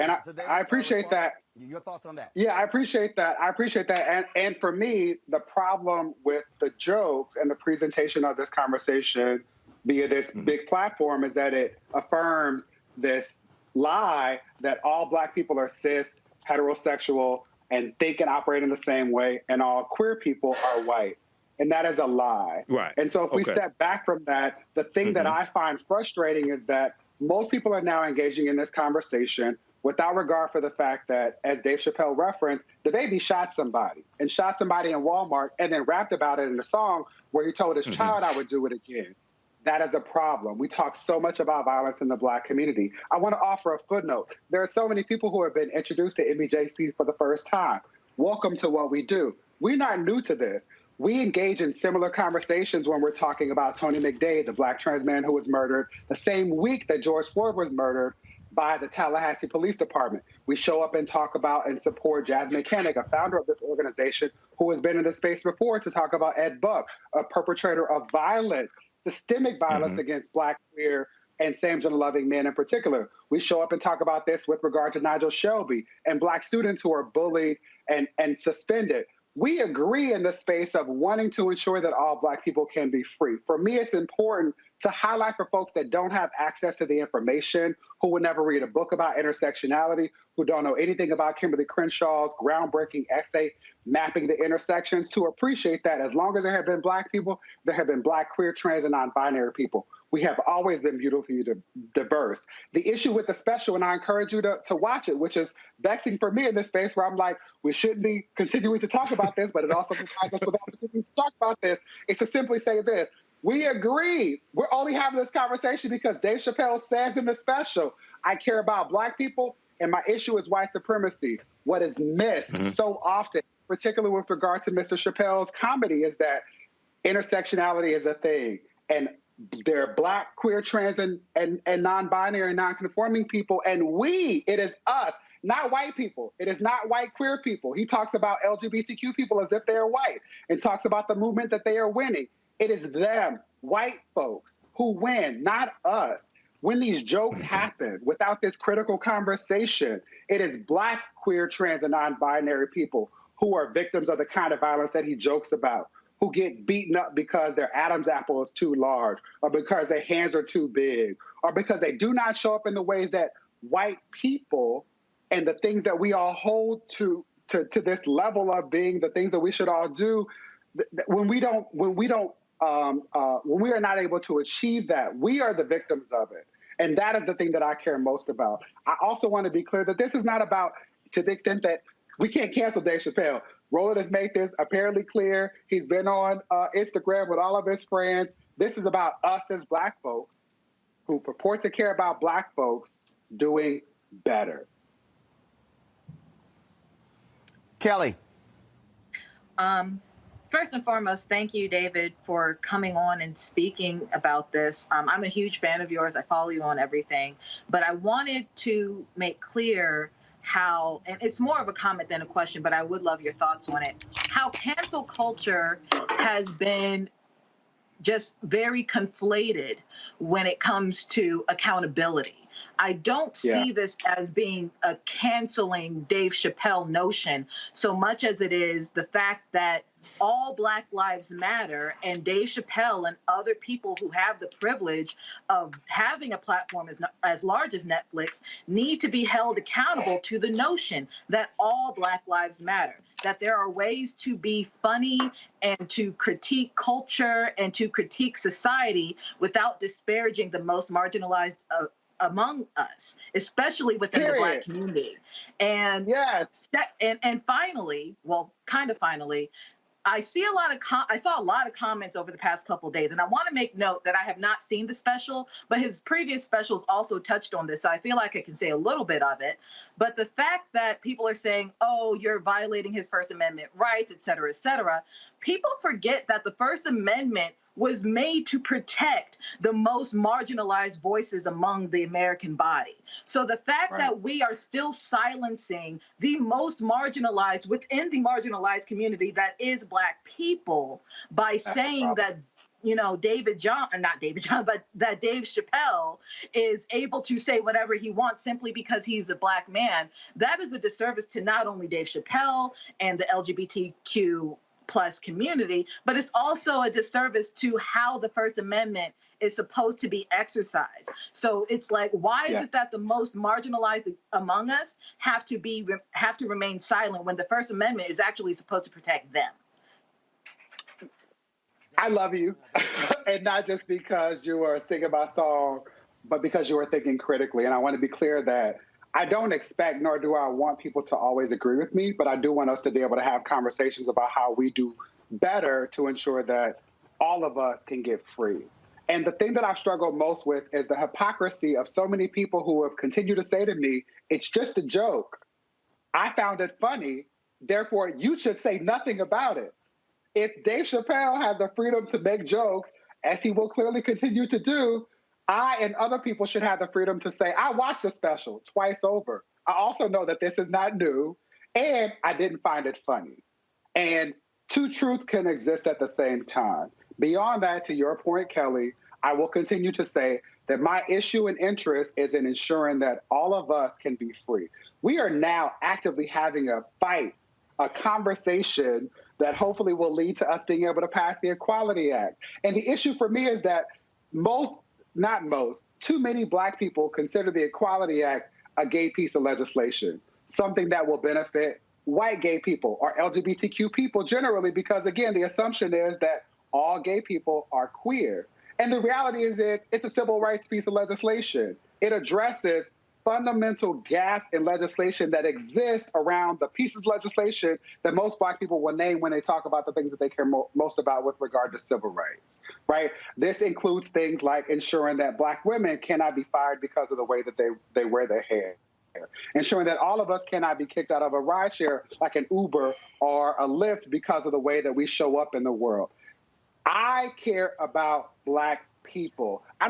I appreciate that. Your thoughts on that? Yeah, I appreciate that. And for me, the problem with the jokes and the presentation of this conversation via this big platform is that it affirms this lie that all Black people are cis, heterosexual, and think and operate in the same way, and all queer people are white. And that is a lie. Right. And so if we step back from that, the thing that I find frustrating is that most people are now engaging in this conversation without regard for the fact that, as Dave Chappelle referenced, the baby shot somebody in Walmart and then rapped about it in a song where he told his child, I would do it again. That is a problem. We talk so much about violence in the Black community. I want to offer a footnote. There are so many people who have been introduced to NBJC for the first time. Welcome to what we do. We're not new to this. We engage in similar conversations when we're talking about Tony McDade, the Black trans man who was murdered the same week that George Floyd was murdered by the Tallahassee Police Department. We show up and talk about and support Jasmine Koenig, a founder of this organization who has been in this space before, to talk about Ed Buck, a perpetrator of violence, systemic violence against Black, queer, and same-gender-loving men in particular. We show up and talk about this with regard to Nigel Shelby and Black students who are bullied and suspended. we agree in the space of wanting to ensure that all Black people can be free. For me, it's important to highlight for folks that don't have access to the information, who would never read a book about intersectionality, who don't know anything about Kimberly Crenshaw's groundbreaking essay mapping the intersections, to appreciate that as long as there have been Black people, there have been Black, queer, trans, and non-binary people. We have always been beautifully diverse. The issue with the special, and I encourage you to watch it, which is vexing for me in this space where I'm like, we shouldn't be continuing to talk about this, but it also provides us with opportunities to talk about this, is to simply say this. We agree. We're only having this conversation because Dave Chappelle says in the special, I care about Black people, and my issue is white supremacy. What is missed so often, particularly with regard to Mr. Chappelle's comedy, is that intersectionality is a thing. And there are Black, queer, trans, and non-binary and non-conforming people. And it is us, not white people. It is not white queer people. He talks about LGBTQ people as if they are white and talks about the movement that they are winning. It is them, white folks, who win, not us. When these jokes happen without this critical conversation, it is Black, queer, trans, and non-binary people who are victims of the kind of violence that he jokes about, who get beaten up because their Adam's apple is too large, or because their hands are too big, or because they do not show up in the ways that white people and the things that we all hold to this level of being the things that we should all do. When we are not able to achieve that, we are the victims of it. And that is the thing that I care most about. I also want to be clear that this is not about, to the extent that we can't cancel Dave Chappelle. Roland has made this apparently clear. He's been on Instagram with all of his friends. This is about us as Black folks who purport to care about Black folks doing better. Kelly. First and foremost, thank you, David, for coming on and speaking about this. I'm a huge fan of yours. I follow you on everything. But I wanted to make clear how, and it's more of a comment than a question, but I would love your thoughts on it, how cancel culture has been just very conflated when it comes to accountability. I don't see this as being a canceling Dave Chappelle notion so much as it is the fact that all Black lives matter, and Dave Chappelle and other people who have the privilege of having a platform as large as Netflix need to be held accountable to the notion that all Black lives matter, that there are ways to be funny and to critique culture and to critique society without disparaging the most marginalized among us, especially within the Black community. And and finally, well, kind of finally, I saw a lot of comments over the past couple of days, and I want to make note that I have not seen the special, but his previous specials also touched on this, so I feel like I can say a little bit of it. But the fact that people are saying, oh, you're violating his First Amendment rights, et cetera, people forget that the First Amendment was made to protect the most marginalized voices among the American body. So the fact that we are still silencing the most marginalized within the marginalized community that is Black people by saying that, you know, Dave Chappelle is able to say whatever he wants simply because he's a Black man, that is a disservice to not only Dave Chappelle and the LGBTQ plus community, but it's also a disservice to how the First Amendment is supposed to be exercised. So it's like, why is it that the most marginalized among us have to remain silent when the First Amendment is actually supposed to protect them? I love you, and not just because you are singing my song, but because you are thinking critically. And I want to be clear that I don't expect, nor do I want people to always agree with me, but I do want us to be able to have conversations about how we do better to ensure that all of us can get free. And the thing that I've struggled most with is the hypocrisy of so many people who have continued to say to me, it's just a joke. I found it funny, therefore you should say nothing about it. If Dave Chappelle had the freedom to make jokes, as he will clearly continue to do, I and other people should have the freedom to say, I watched the special twice over. I also know that this is not new, and I didn't find it funny. And two truths can exist at the same time. Beyond that, to your point, Kelly, I will continue to say that my issue and interest is in ensuring that all of us can be free. We are now actively having a fight, a conversation that hopefully will lead to us being able to pass the Equality Act. And the issue for me is that too many Black people consider the Equality Act a gay piece of legislation, something that will benefit white gay people or LGBTQ people generally, because again, the assumption is that all gay people are queer. And the reality is it's a civil rights piece of legislation. It addresses fundamental gaps in legislation that exist around the pieces of legislation that most Black people will name when they talk about the things that they care most about with regard to civil rights, right? This includes things like ensuring that Black women cannot be fired because of the way that they wear their hair, ensuring that all of us cannot be kicked out of a rideshare like an Uber or a Lyft because of the way that we show up in the world. I care about Black people. I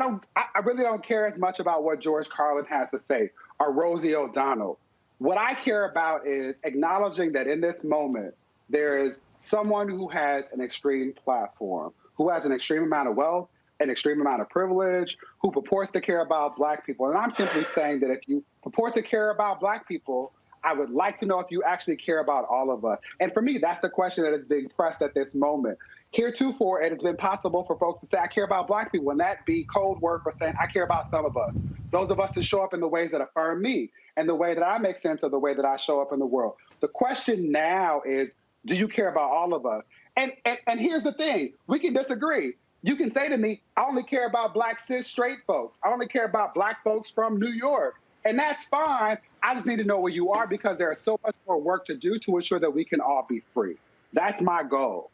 really don't care as much about what George Carlin has to say or Rosie O'Donnell. What I care about is acknowledging that in this moment, there is someone who has an extreme platform, who has an extreme amount of wealth, an extreme amount of privilege, who purports to care about Black people. And I'm simply saying that if you purport to care about Black people, I would like to know if you actually care about all of us. And for me, that's the question that is being pressed at this moment. Heretofore, it has been possible for folks to say, I care about Black people, and that be code word for saying, I care about some of us. Those of us who show up in the ways that affirm me and the way that I make sense of the way that I show up in the world. The question now is, do you care about all of us? And here's the thing, we can disagree. You can say to me, I only care about Black cis straight folks. I only care about Black folks from New York. And that's fine. I just need to know where you are because there is so much more work to do to ensure that we can all be free. That's my goal.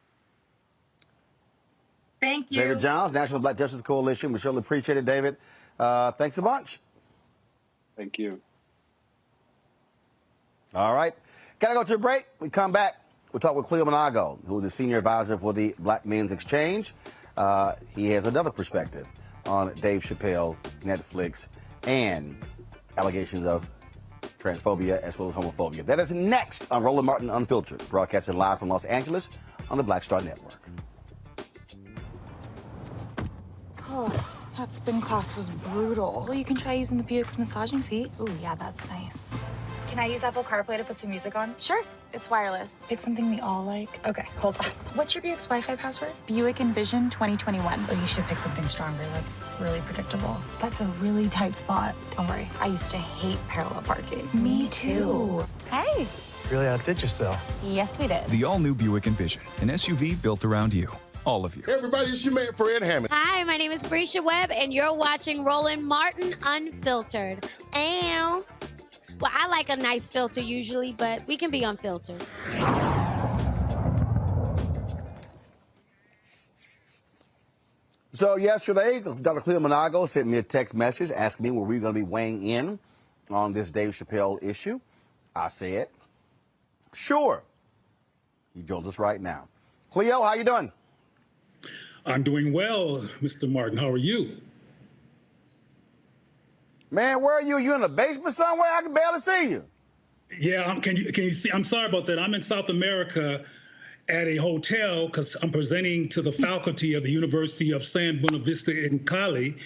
Thank you. David Johns, National Black Justice Coalition. We surely appreciate it, David. Thanks a bunch. Thank you. All right. Gotta go to a break. We come back. We'll talk with Cleo Monago, who is the senior advisor for the Black Men's Exchange. He has another perspective on Dave Chappelle, Netflix, and allegations of transphobia as well as homophobia. That is next on Roland Martin Unfiltered, broadcasted live from Los Angeles on the Black Star Network. Oh, that spin class was brutal. Well, you can try using the Buick's massaging seat. Ooh, yeah, that's nice. Can I use Apple CarPlay to put some music on? Sure, it's wireless. Pick something we all like. Okay, hold on. What's your Buick's Wi-Fi password? Buick Envision 2021. Oh, you should pick something stronger. That's really predictable. That's a really tight spot. Don't worry, I used to hate parallel parking. Me too. Hey. Really outdid yourself. Yes, we did. The all-new Buick Envision, an SUV built around you. All of you. Hey everybody, it's your man Fred Hammond. Hi, my name is Brisha Webb, and you're watching Roland Martin Unfiltered. Ow. Well, I like a nice filter usually, but we can be unfiltered. So yesterday, Dr. Cleo Monago sent me a text message asking me were we going to be weighing in on this Dave Chappelle issue. I said, sure. He joins us right now. Cleo, how you doing? I'm doing well, Mr. Martin. How are you? Man, where are you? You in the basement somewhere? I can barely see you. Yeah, can you see? I'm sorry about that. I'm in South America at a hotel because I'm presenting to the faculty of the University of San Buenavista in Cali,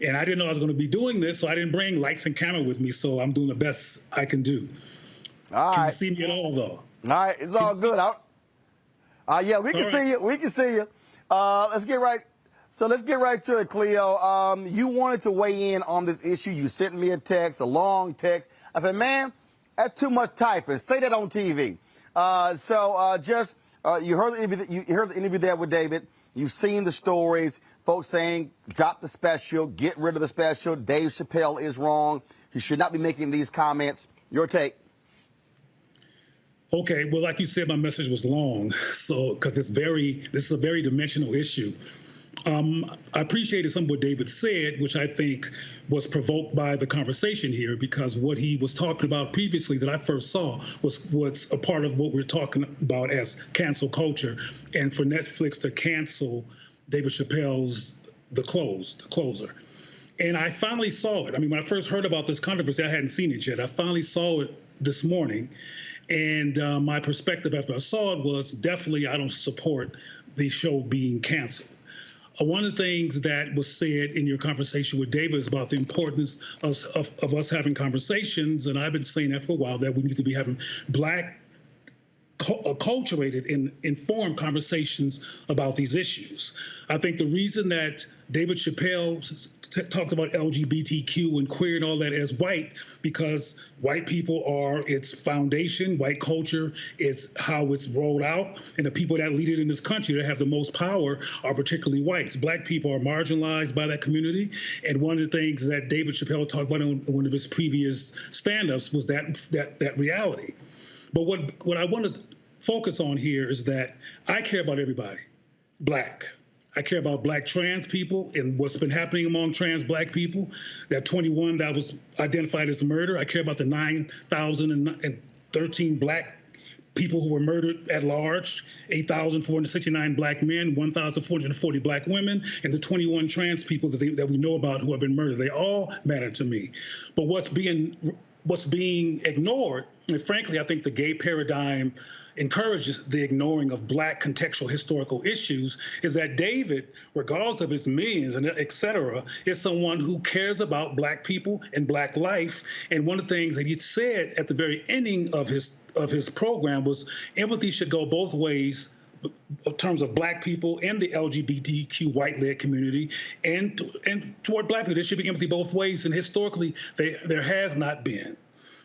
and I didn't know I was going to be doing this, so I didn't bring lights and camera with me, so I'm doing the best I can do. All right. Can you see me at all, though? All right, it's all good. Yeah, we can see you. We can see you. Let's get right to it, Cleo. You wanted to weigh in on this issue. You sent me a text, a long text. I said, man, that's too much typing. Say that on TV. You heard the interview there with David. You've seen the stories. Folks saying, drop the special, get rid of the special. Dave Chappelle is wrong. He should not be making these comments. Your take. Okay, well, like you said, my message was long, so because this is a very dimensional issue. I appreciated some of what David said, which I think was provoked by the conversation here, because what he was talking about previously that I first saw was a part of what we're talking about as cancel culture, and for Netflix to cancel David Chappelle's The Closer. And I finally saw it. I mean, when I first heard about this controversy, I hadn't seen it yet. I finally saw it this morning. And my perspective after I saw it was definitely I don't support the show being canceled. One of the things that was said in your conversation with David is about the importance of us having conversations, and I've been saying that for a while, that we need to be having Black acculturated and informed conversations about these issues. I think the reason that David Chappelle talks about LGBTQ and queer and all that as white, because white people are its foundation, white culture is how it's rolled out, and the people that lead it in this country that have the most power are particularly whites. Black people are marginalized by that community, and one of the things that David Chappelle talked about in one of his previous stand-ups was that reality. But what I want to focus on here is that I care about everybody, Black. I care about Black trans people and what's been happening among trans Black people. That 21 that was identified as murder. I care about the 9,013 Black people who were murdered at large, 8,469 Black men, 1,440 Black women, and the 21 trans people that we know about who have been murdered. They all matter to me. But what's being ignored, and frankly, I think the gay paradigm encourages the ignoring of Black contextual historical issues, is that David, regardless of his millions and et cetera, is someone who cares about Black people and Black life. And one of the things that he said at the very ending of his program was empathy should go both ways in terms of Black people and the LGBTQ white-led community, and toward Black people. There should be empathy both ways, and historically there has not been.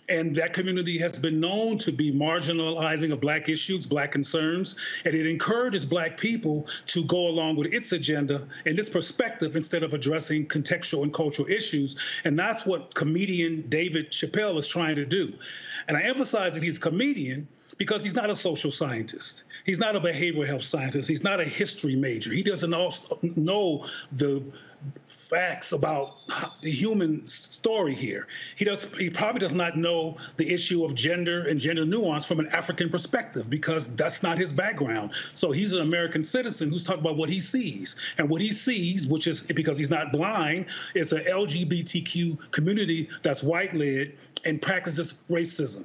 And that community has been known to be marginalizing of Black issues, Black concerns, and it encourages Black people to go along with its agenda and its perspective instead of addressing contextual and cultural issues. And that's what comedian David Chappelle is trying to do. And I emphasize that he's a comedian because he's not a social scientist. He's not a behavioral health scientist. He's not a history major. He doesn't know the facts about the human story here. He probably does not know the issue of gender and gender nuance from an African perspective, because that's not his background. So he's an American citizen who's talking about what he sees. And what he sees, which is, because he's not blind, is an LGBTQ community that's white-led and practices racism.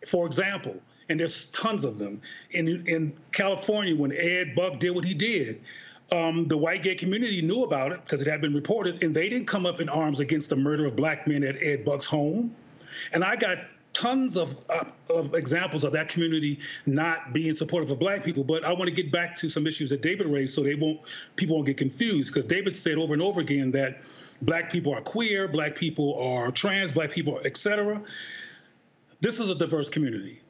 For example, and there's tons of them, in California, when Ed Buck did what he did, the white gay community knew about it because it had been reported, and they didn't come up in arms against the murder of Black men at Ed Buck's home. And I got tons of examples of that community not being supportive of Black people. But I want to get back to some issues that David raised so people won't get confused, because David said over and over again that Black people are queer, Black people are trans, Black people, et cetera. This is a diverse community.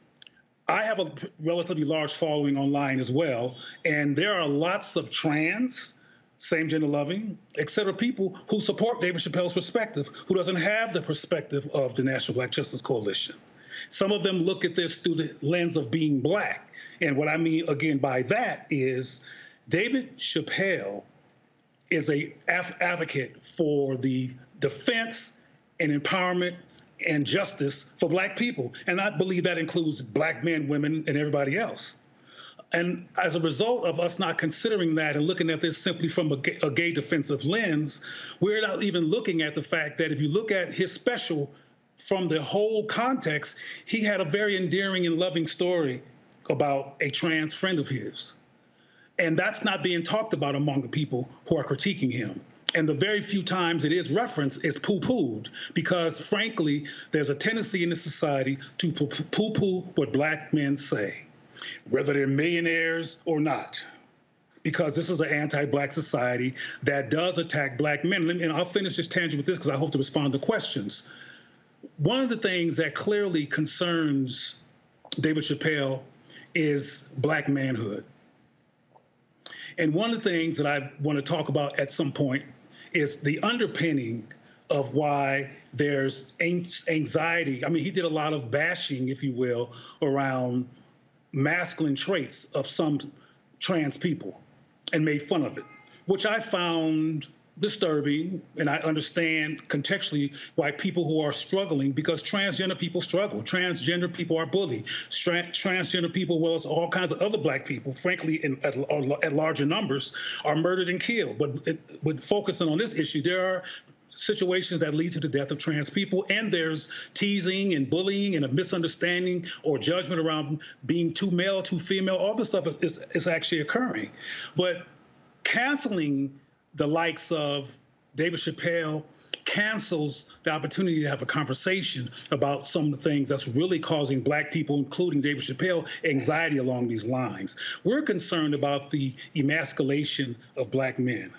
I have a relatively large following online as well, and there are lots of trans, same-gender loving, et cetera, people who support David Chappelle's perspective, who doesn't have the perspective of the National Black Justice Coalition. Some of them look at this through the lens of being Black. And what I mean, again, by that is David Chappelle is an advocate for the defense and empowerment and justice for Black people. And I believe that includes Black men, women, and everybody else. And as a result of us not considering that and looking at this simply from a gay defensive lens, we're not even looking at the fact that if you look at his special from the whole context, he had a very endearing and loving story about a trans friend of his. And that's not being talked about among the people who are critiquing him. And the very few times it is referenced is poo-pooed, because frankly, there's a tendency in this society to poo-poo what Black men say, whether they're millionaires or not, because this is an anti-Black society that does attack Black men. And I'll finish this tangent with this because I hope to respond to questions. One of the things that clearly concerns David Chappelle is Black manhood. And one of the things that I want to talk about at some point is the underpinning of why there's anxiety. I mean, he did a lot of bashing, if you will, around masculine traits of some trans people and made fun of it, which I found disturbing. And I understand contextually why people who are struggling, because transgender people struggle. Transgender people are bullied. Transgender people, well as all kinds of other Black people, frankly, at larger numbers, are murdered and killed. But focusing on this issue, there are situations that lead to the death of trans people, and there's teasing and bullying and a misunderstanding or judgment around being too male, too female. All this stuff is actually occurring. But canceling the likes of David Chappelle, cancels the opportunity to have a conversation about some of the things that's really causing Black people, including David Chappelle, anxiety along these lines. We're concerned about the emasculation of Black men.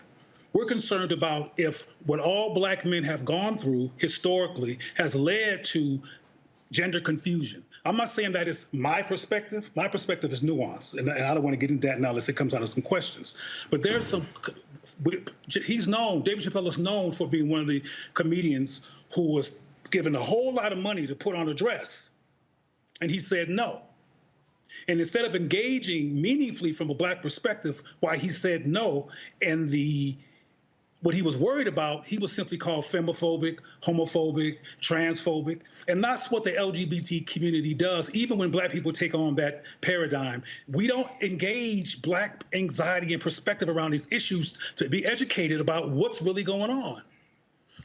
We're concerned about if what all Black men have gone through historically has led to gender confusion. I'm not saying that is my perspective. My perspective is nuanced, and I don't want to get into that now unless it comes out of some questions. But there's some, he's known, David Chappelle is known for being one of the comedians who was given a whole lot of money to put on a dress, and he said no. And instead of engaging meaningfully from a Black perspective why he said no, and what he was worried about, he was simply called femophobic, homophobic, transphobic. And that's what the LGBT community does. Even when Black people take on that paradigm, we don't engage Black anxiety and perspective around these issues to be educated about what's really going on.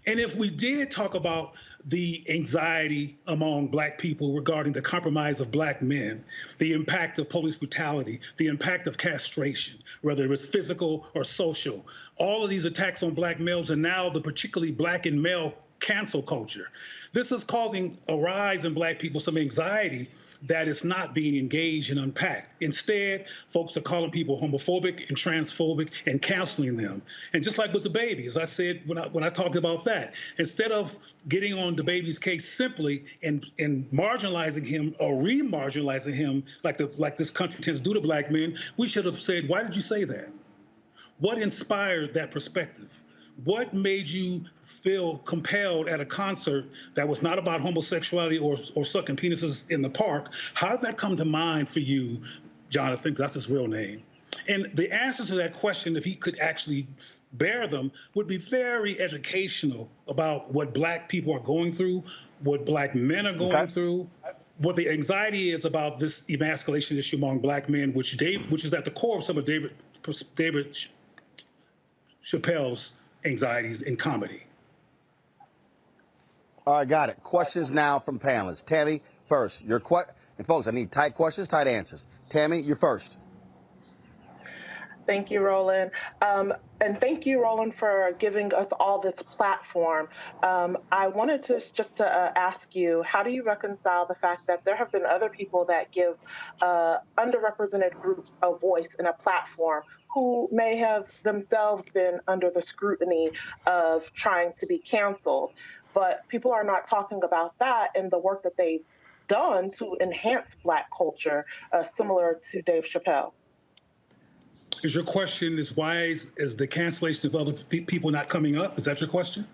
And if we did talk about the anxiety among Black people regarding the compromise of Black men, the impact of police brutality, the impact of castration, whether it's physical or social, all of these attacks on Black males, and now the particularly Black and male cancel culture. This is causing a rise in Black people some anxiety that is not being engaged and unpacked. Instead, folks are calling people homophobic and transphobic and canceling them. And just like with the baby, as I said when I talked about that, instead of getting on the baby's case simply and marginalizing him or re-marginalizing him like this country tends to do to Black men, we should have said, why did you say that? What inspired that perspective? What made you feel compelled at a concert that was not about homosexuality or sucking penises in the park? How did that come to mind for you, Jonathan? That's his real name. And the answers to that question, if he could actually bear them, would be very educational about what Black people are going through, what Black men are going through, what the anxiety is about this emasculation issue among Black men, which is at the core of some of David Chappelle's anxieties in comedy. All right, got it. Questions now from panelists. Tammy, first. And folks, I need tight questions, tight answers. Tammy, you're first. Thank you, Roland. And thank you, Roland, for giving us all this platform. I wanted to just ask you, how do you reconcile the fact that there have been other people that give underrepresented groups a voice and a platform who may have themselves been under the scrutiny of trying to be canceled, but people are not talking about that and the work that they've done to enhance Black culture, similar to Dave Chappelle? Is your question why is the cancellation of other people not coming up? Is that your question?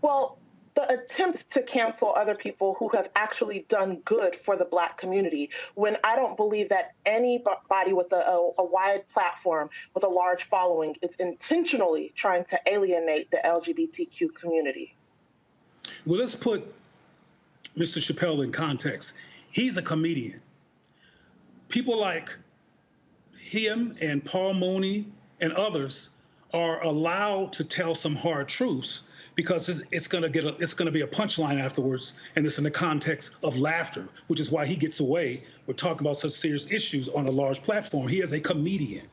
Well, the attempts to cancel other people who have actually done good for the Black community, when I don't believe that anybody with a wide platform, with a large following, is intentionally trying to alienate the LGBTQ community. Well, let's put Mr. Chappelle in context. He's a comedian. People like him and Paul Mooney and others are allowed to tell some hard truths because it's going to be a punchline afterwards, and it's in the context of laughter, which is why he gets away with talking about such serious issues on a large platform. He is a comedian.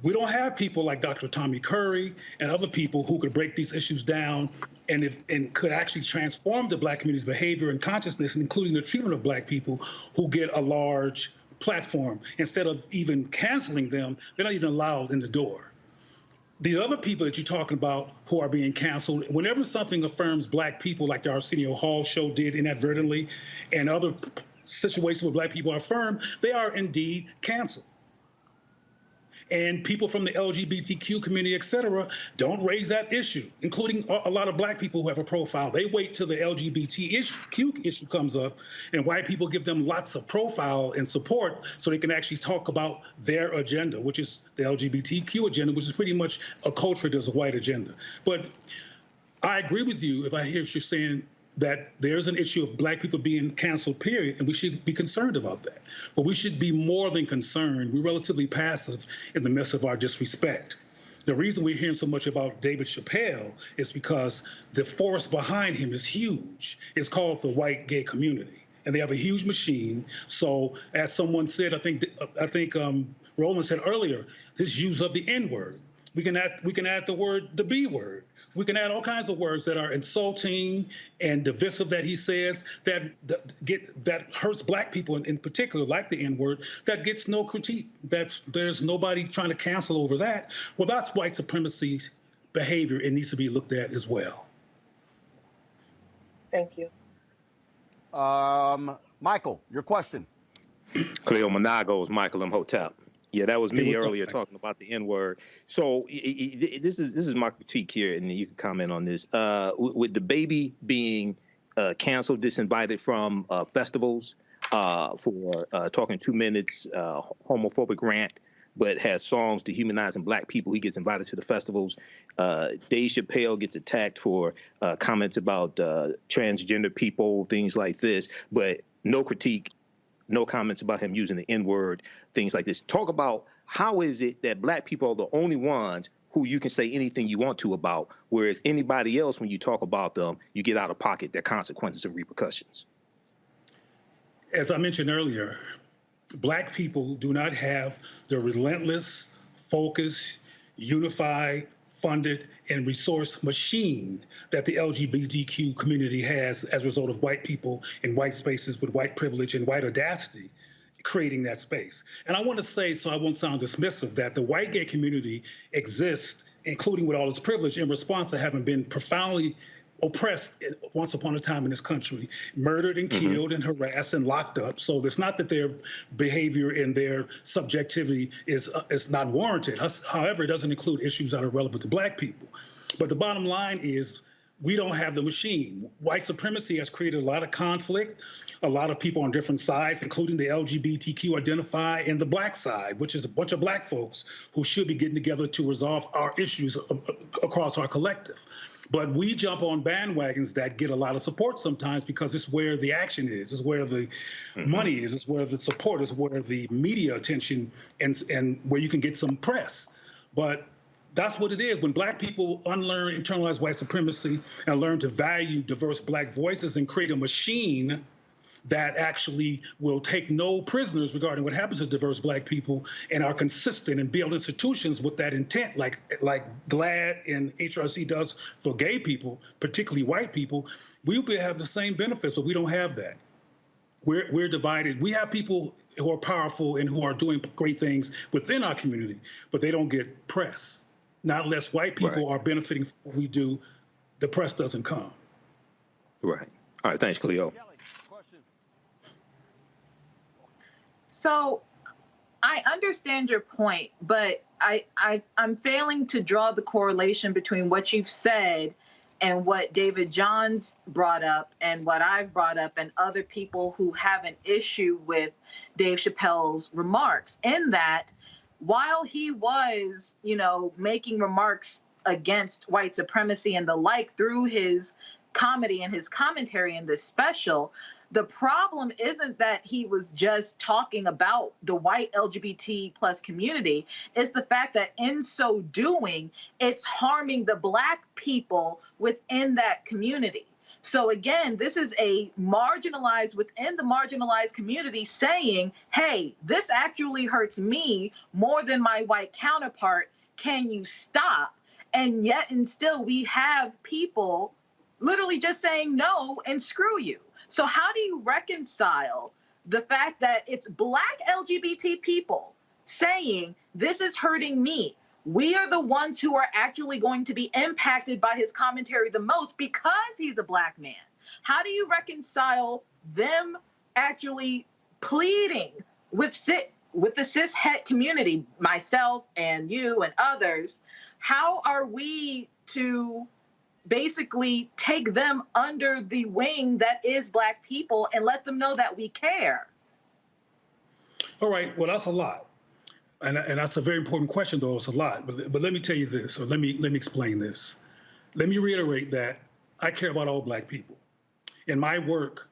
We don't have people like Dr. Tommy Curry and other people who could break these issues down and could actually transform the Black community's behavior and consciousness, including the treatment of Black people who get a large platform. Instead of even canceling them, they're not even allowed in the door. The other people that you're talking about who are being canceled, whenever something affirms Black people, like the Arsenio Hall show did inadvertently, and other situations where Black people are affirmed, they are indeed canceled. And people from the LGBTQ community, et cetera, don't raise that issue, including a lot of Black people who have a profile. They wait till the LGBTQ issue comes up, and white people give them lots of profile and support so they can actually talk about their agenda, which is the LGBTQ agenda, which is pretty much a culture that's a white agenda. But I agree with you if I hear what you're saying, that there's an issue of Black people being canceled, period, and we should be concerned about that. But we should be more than concerned. We're relatively passive in the midst of our disrespect. The reason we're hearing so much about David Chappelle is because the force behind him is huge. It's called the white gay community, and they have a huge machine. So as someone said, I think Roland said earlier, his use of the N-word. We can add the B word. We can add all kinds of words that are insulting and divisive that he says that hurts black people in particular, like the N-word, that gets no critique. There's nobody trying to cancel over that. Well, that's white supremacy behavior. It needs to be looked at as well. Thank you. Michael, your question. Cleo Monagos, Michael Imhotep. Yeah, that was me earlier talking about the N-word. So this is my critique here, and you can comment on this. With the baby being canceled, disinvited from festivals for talking 2 minutes, homophobic rant, but has songs dehumanizing black people. He gets invited to the festivals. Dave Chappelle gets attacked for comments about transgender people, things like this, but no critique. No comments about him using the N-word, things like this. Talk about how is it that black people are the only ones who you can say anything you want to about, whereas anybody else, when you talk about them, you get out of pocket their consequences and repercussions. As I mentioned earlier, black people do not have the relentless, focused, unified, funded, and resource machine that the LGBTQ community has as a result of white people in white spaces with white privilege and white audacity creating that space. And I want to say, so I won't sound dismissive, that the white gay community exists, including with all its privilege, in response to having been profoundly oppressed once upon a time in this country, murdered and killed and harassed and locked up. So it's not that their behavior and their subjectivity is not warranted. However, it doesn't include issues that are relevant to black people. But the bottom line is we don't have the machine. White supremacy has created a lot of conflict, a lot of people on different sides, including the LGBTQ identify and the black side, which is a bunch of black folks who should be getting together to resolve our issues across our collective. But we jump on bandwagons that get a lot of support sometimes because it's where the action is, it's where the money is, it's where the support is, where the media attention and where you can get some press. But that's what it is. When black people unlearn internalized white supremacy and learn to value diverse black voices and create a machine that actually will take no prisoners regarding what happens to diverse black people and are consistent and build institutions with that intent, like GLAAD and HRC does for gay people, particularly white people, we will have the same benefits, but we don't have that. We're divided. We have people who are powerful and who are doing great things within our community, but they don't get press. Not unless white people are benefiting from what we do, the press doesn't come. Right. All right. Thanks, Cleo. So I understand your point, but I'm failing to draw the correlation between what you've said and what David Johns brought up and what I've brought up and other people who have an issue with Dave Chappelle's remarks, in that while he was, making remarks against white supremacy and the like through his comedy and his commentary in this special, the problem isn't that he was just talking about the white LGBT plus community. It's the fact that in so doing, it's harming the black people within that community. So again, this is a marginalized within the marginalized community saying, hey, this actually hurts me more than my white counterpart. Can you stop? And yet and still we have people literally just saying no and screw you. So how do you reconcile the fact that it's black LGBT people saying this is hurting me? We are the ones who are actually going to be impacted by his commentary the most because he's a black man. How do you reconcile them actually pleading with the cis het community, myself and you and others? How are we to basically take them under the wing that is black people and let them know that we care? All right, well, that's a lot. And that's a very important question, though. It's a lot. But let me tell you this, or let me explain this. Let me reiterate that I care about all black people. And my work,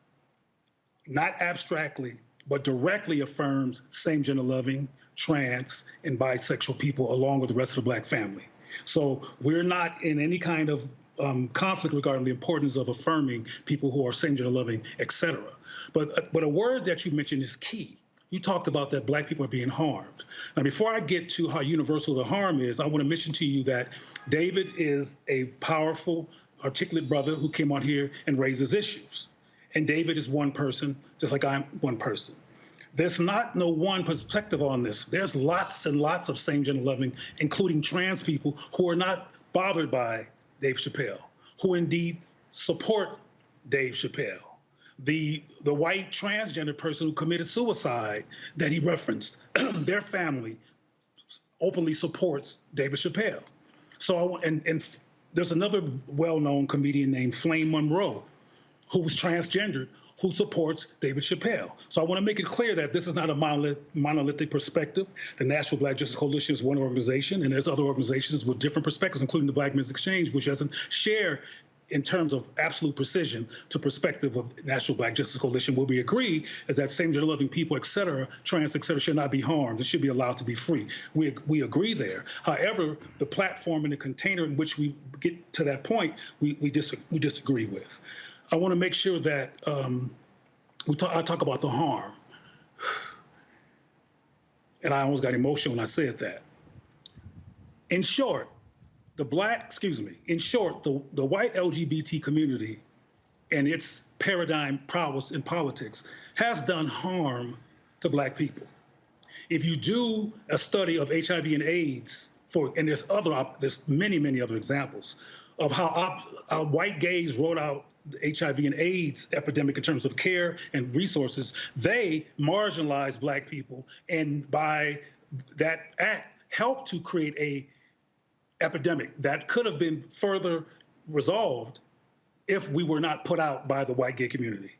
not abstractly, but directly affirms same-gender loving, trans, and bisexual people, along with the rest of the black family. So we're not in any kind of conflict regarding the importance of affirming people who are same-gender loving, et cetera. But a word that you mentioned is key. you talked about that black people are being harmed. Now, before I get to how universal the harm is, I want to mention to you that David is a powerful, articulate brother who came on here and raises issues. And David is one person, just like I'm one person. There's not no one perspective on this. There's lots and lots of same-gender loving, including trans people, who are not bothered by Dave Chappelle, who indeed support Dave Chappelle. The white transgender person who committed suicide that he referenced, their family openly supports David Chappelle. So, and there's another well-known comedian named Flame Monroe, who's transgendered, who supports David Chappelle. So I want to make it clear that this is not a monolithic perspective. The National Black Justice Coalition is one organization, and there's other organizations with different perspectives, including the Black Men's Exchange, which doesn't share in terms of absolute precision to perspective of National Black Justice Coalition. Where we agree is that same-gender loving people, et cetera, trans, et cetera, should not be harmed. They should be allowed to be free. We agree there. However, the platform and the container in which we get to that point, we disagree with. I want to make sure that I talk about the harm. And I almost got emotional when I said that. In short, the white LGBT community and its paradigm prowess in politics has done harm to black people. If you do a study of HIV and AIDS, and there's many, many other examples of how white gays wrote out the HIV and AIDS epidemic in terms of care and resources, they marginalized black people, and by that act helped to create a epidemic that could have been further resolved if we were not put out by the white gay community.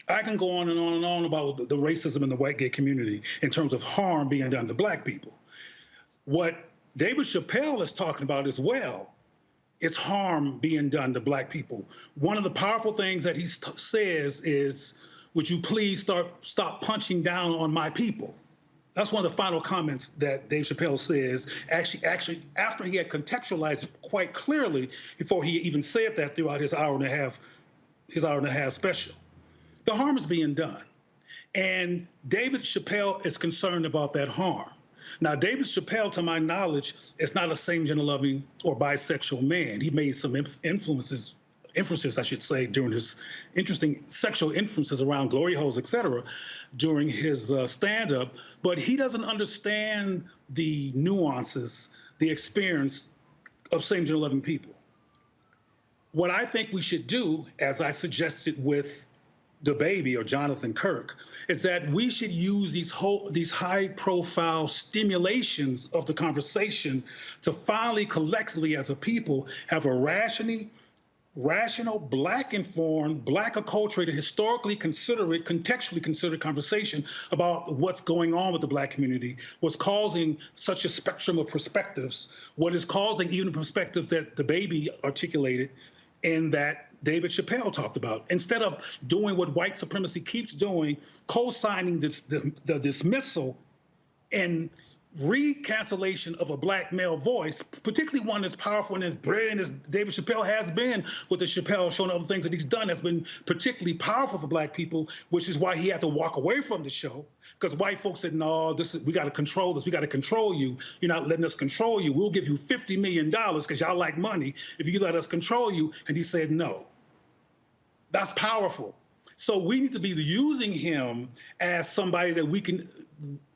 I can go on and on and on about the racism in the white gay community in terms of harm being done to black people. What David Chappelle is talking about as well is harm being done to black people. One of the powerful things that he says is, would you please stop punching down on my people? That's one of the final comments that Dave Chappelle says, actually after he had contextualized it quite clearly before he even said that throughout his hour and a half special. The harm is being done. And David Chappelle is concerned about that harm. Now, David Chappelle, to my knowledge, is not a same-gender loving or bisexual man. He made some inferences, I should say, during his interesting sexual inferences around glory holes, et cetera, during his stand-up. But he doesn't understand the nuances, the experience of same-gender loving people. What I think we should do, as I suggested with the baby or Jonathan Kirk, is that we should use these high-profile stimulations of the conversation to finally, collectively, as a people, have a rational, Black-informed, Black-acculturated, historically considerate, contextually considered conversation about what's going on with the Black community, what's causing such a spectrum of perspectives, what is causing even a perspective that the baby articulated and that David Chappelle talked about. Instead of doing what white supremacy keeps doing, co-signing the dismissal and recancellation of a Black male voice, particularly one as powerful and as brilliant as David Chappelle has been with the Chappelle Show and other things that he's done, has been particularly powerful for Black people, which is why he had to walk away from the show, because white folks said, no, we got to control this. We got to control you. You're not letting us control you. We'll give you $50 million because y'all like money if you let us control you. And he said, no. That's powerful. So we need to be using him as somebody that we can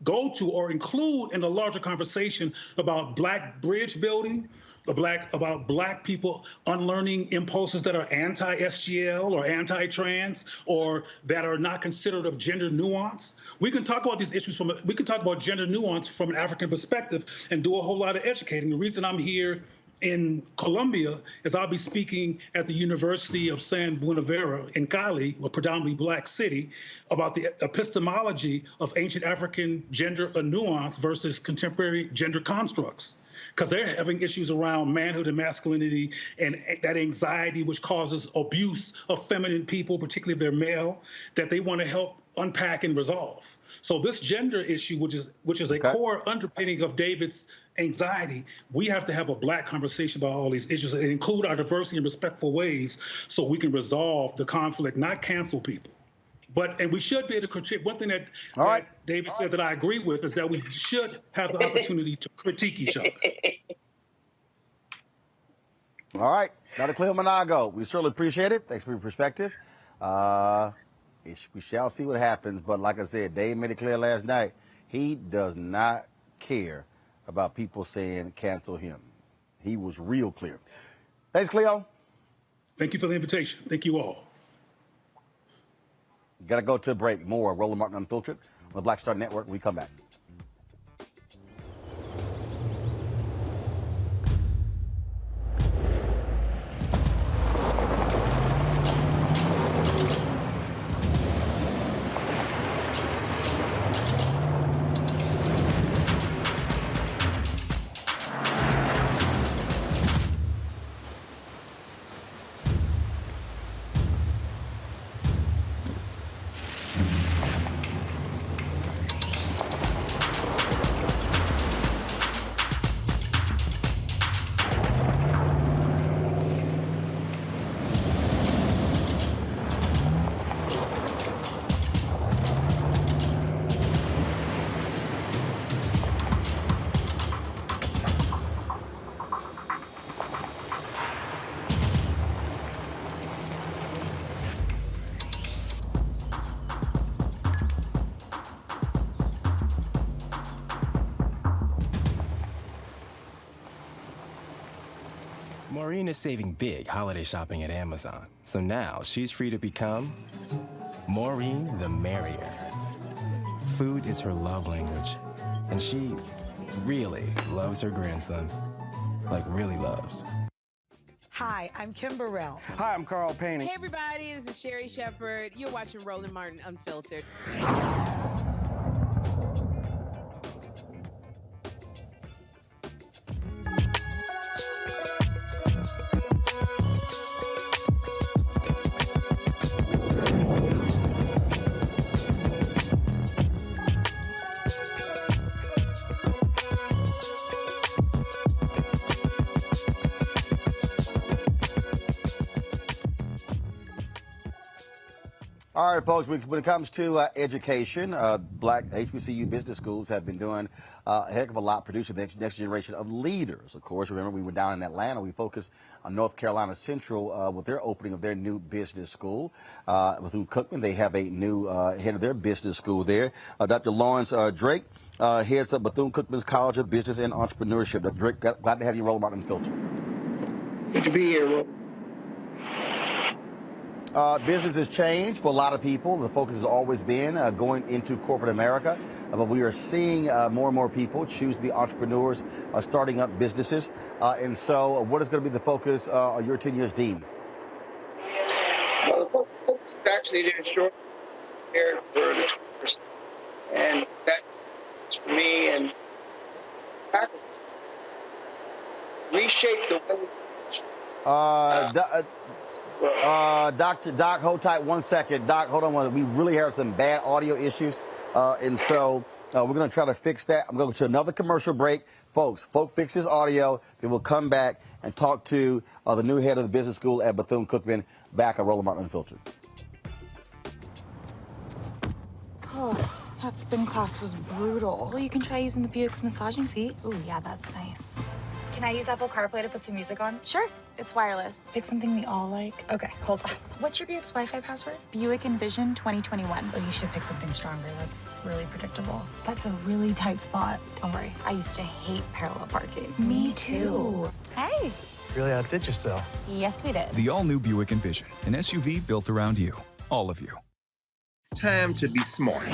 go to or include in a larger conversation about Black bridge building, about Black people unlearning impulses that are anti-SGL or anti-trans or that are not considered of gender nuance. We can talk about these issues we can talk about gender nuance from an African perspective and do a whole lot of educating. The reason I'm here in Colombia is I'll be speaking at the University of San Buenaventura in Cali, a predominantly Black city, about the epistemology of ancient African gender nuance versus contemporary gender constructs. Because they're having issues around manhood and masculinity and that anxiety which causes abuse of feminine people, particularly if they're male, that they want to help unpack and resolve. So this gender issue, which is a core underpinning of David's anxiety, we have to have a Black conversation about all these issues and include our diversity in respectful ways so we can resolve the conflict, not cancel people, And we should be able to critique. One thing that David said that I agree with is that we should have the opportunity to critique each other. All right, Dr. Cleo Monago, we certainly appreciate it. Thanks for your perspective. We shall see what happens, but like I said, Dave made it clear last night, he does not care about people saying cancel him. He was real clear. Thanks, Cleo. Thank you for the invitation. Thank you all. Got to go to a break. More Roland Martin Unfiltered on the Black Star Network when we come back. Maureen is saving big holiday shopping at Amazon, so now she's free to become Maureen the Merrier. Food is her love language, and she really loves her grandson. Like, really loves. Hi, I'm Kim Burrell. Hi, I'm Carl Payne. Hey, everybody, this is Sherry Shepherd. You're watching Roland Martin Unfiltered. All right, folks, when it comes to education, black HBCU business schools have been doing a heck of a lot, producing the next generation of leaders. Of course, remember, we were down in Atlanta. We focused on North Carolina Central with their opening of their new business school. Bethune-Cookman, they have a new head of their business school there. Dr. Lawrence Drake heads up Bethune-Cookman's College of Business and Entrepreneurship. Dr. Drake, glad to have you, Roland Martin Unfiltered. Good to be here, Roland. Business has changed for a lot of people. The focus has always been going into corporate America, but we are seeing more and more people choose to be entrepreneurs, starting up businesses. And so what is going to be the focus of your 10 years, Dean? Well, the focus is actually to ensure here for the 20%. And that's for me and reshape the way Doc, hold tight 1 second. Doc, hold on. We really have some bad audio issues. And so we're going to try to fix that. I'm going to another commercial break. Folks, fix his audio. Then we'll come back and talk to the new head of the business school at Bethune-Cookman back at Roland Martin Unfiltered. Oh, that spin class was brutal. Well, you can try using the Buick's massaging seat. Ooh, yeah, that's nice. Can I use Apple CarPlay to put some music on? Sure. It's wireless. Pick something we all like. Okay, hold on. What's your Buick's Wi-Fi password? Buick Envision 2021. Oh, you should pick something stronger. That's really predictable. That's a really tight spot. Don't worry, I used to hate parallel parking. Me too. Hey. Really outdid yourself. Yes, we did. The all-new Buick Envision, an SUV built around you, all of you. It's time to be smart.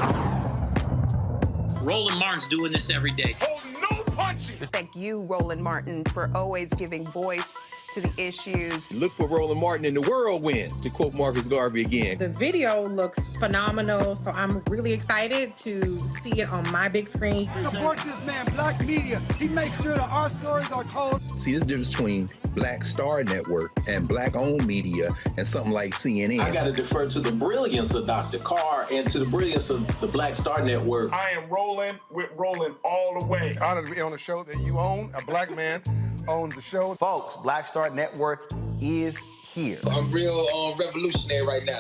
Roland Martin's doing this every day. Oh, no punches! Thank you, Roland Martin, for always giving voice to the issues. Look for Roland Martin in the whirlwind, to quote Marcus Garvey again. The video looks phenomenal, so I'm really excited to see it on my big screen. Support this man, Black Media. He makes sure that our stories are told. See, this difference between Black Star Network and Black-owned media and something like CNN. I got to defer to the brilliance of Dr. Carr and to the brilliance of the Black Star Network. I am rolling with Roland all the way. Honored to be on a show that you own. A black man owns the show. Folks, Black Star Network is here. I'm real revolutionary right now.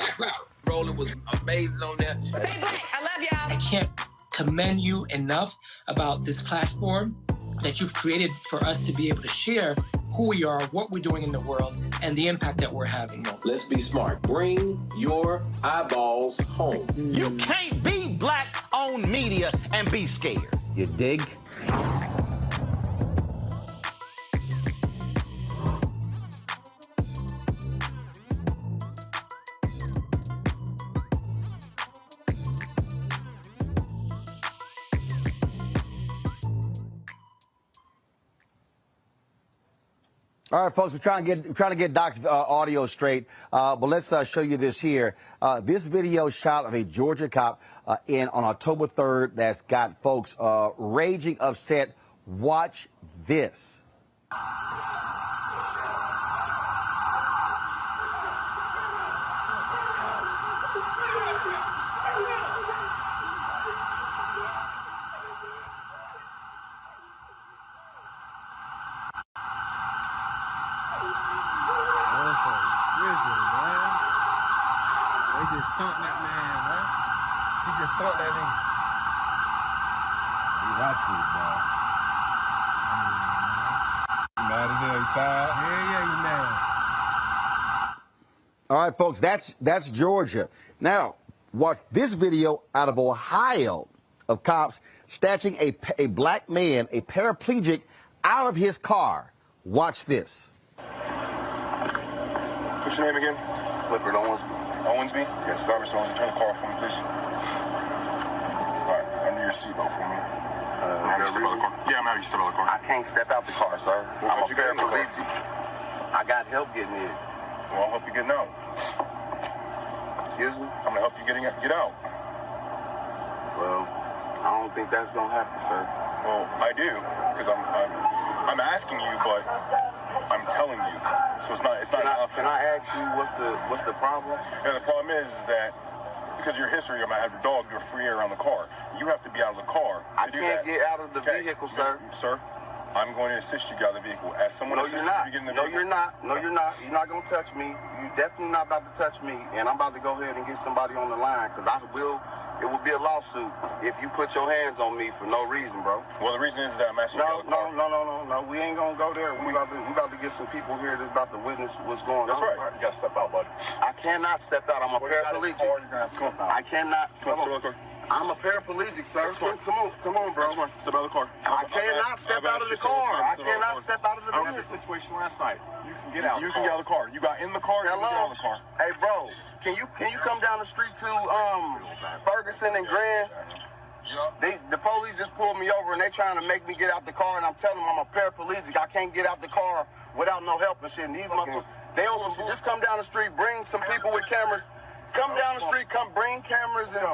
rolling was amazing on there. Stay black. I love y'all. I can't commend you enough about this platform that you've created for us to be able to share who we are, what we're doing in the world, and the impact that we're having. Let's be smart. Bring your eyeballs home. You can't be black-owned media and be scared. You dig? All right, folks, we're trying to get Doc's audio straight, but let's show you this here. This video shot of a Georgia cop on October 3rd that's got folks raging upset. Watch this. They just stumped that man, man. He just stumped that nigga. You watching it, bro. You mad as hell? You tired? Yeah, you mad. All right, folks, that's Georgia. Now, watch this video out of Ohio of cops snatching a black man, a paraplegic, out of his car. Watch this. What's your name again? Clifford Owensby? Yes, Officer Owensby. Turn the car off for me, please. All right, under your seatbelt for me. Yeah, I'm out of your seatbelt car. I can't step out the car, sir. I'm a paraplegic. I got help getting in. Well, I'll help you getting out. Excuse me? I'm gonna help you get out. Well, I don't think that's gonna happen, sir. Well, I do, because I'm asking you, but I'm telling you. So it's not an option. Can I ask you what's the problem? Yeah, the problem is that because of your history, you might have your dog, you're free around the car. You have to be out of the car. I can't get out of the vehicle, sir. Sir, I'm going to assist you get out of the vehicle. As someone assists you to get in the vehicle. No, you're not. No, you're not. You're not going to touch me. You're definitely not about to touch me. And I'm about to go ahead and get somebody on the line because it will be a lawsuit if you put your hands on me for no reason, bro. Well, the reason is that I'm asking you. No. We ain't gonna go there. We about to get some people here that's about to witness what's going on. That's right. You gotta step out, buddy. I cannot step out. I'm a paraplegic. I cannot. I'm a paraplegic, sir. Come on, bro. Step out of the car. I cannot step out of the car. I cannot step out of the vehicle. I had a situation last night. You can get out. You can get out of the car. You got in the car. You can get out of the car. Hey, bro. Can you come down the street to Ferguson and Grand? The police just pulled me over and they trying to make me get out the car, and I'm telling them I'm a paraplegic. I can't get out the car without no help and shit. And these motherfuckers, they also should just come down the street, bring some people with cameras. Come down the street, bring cameras and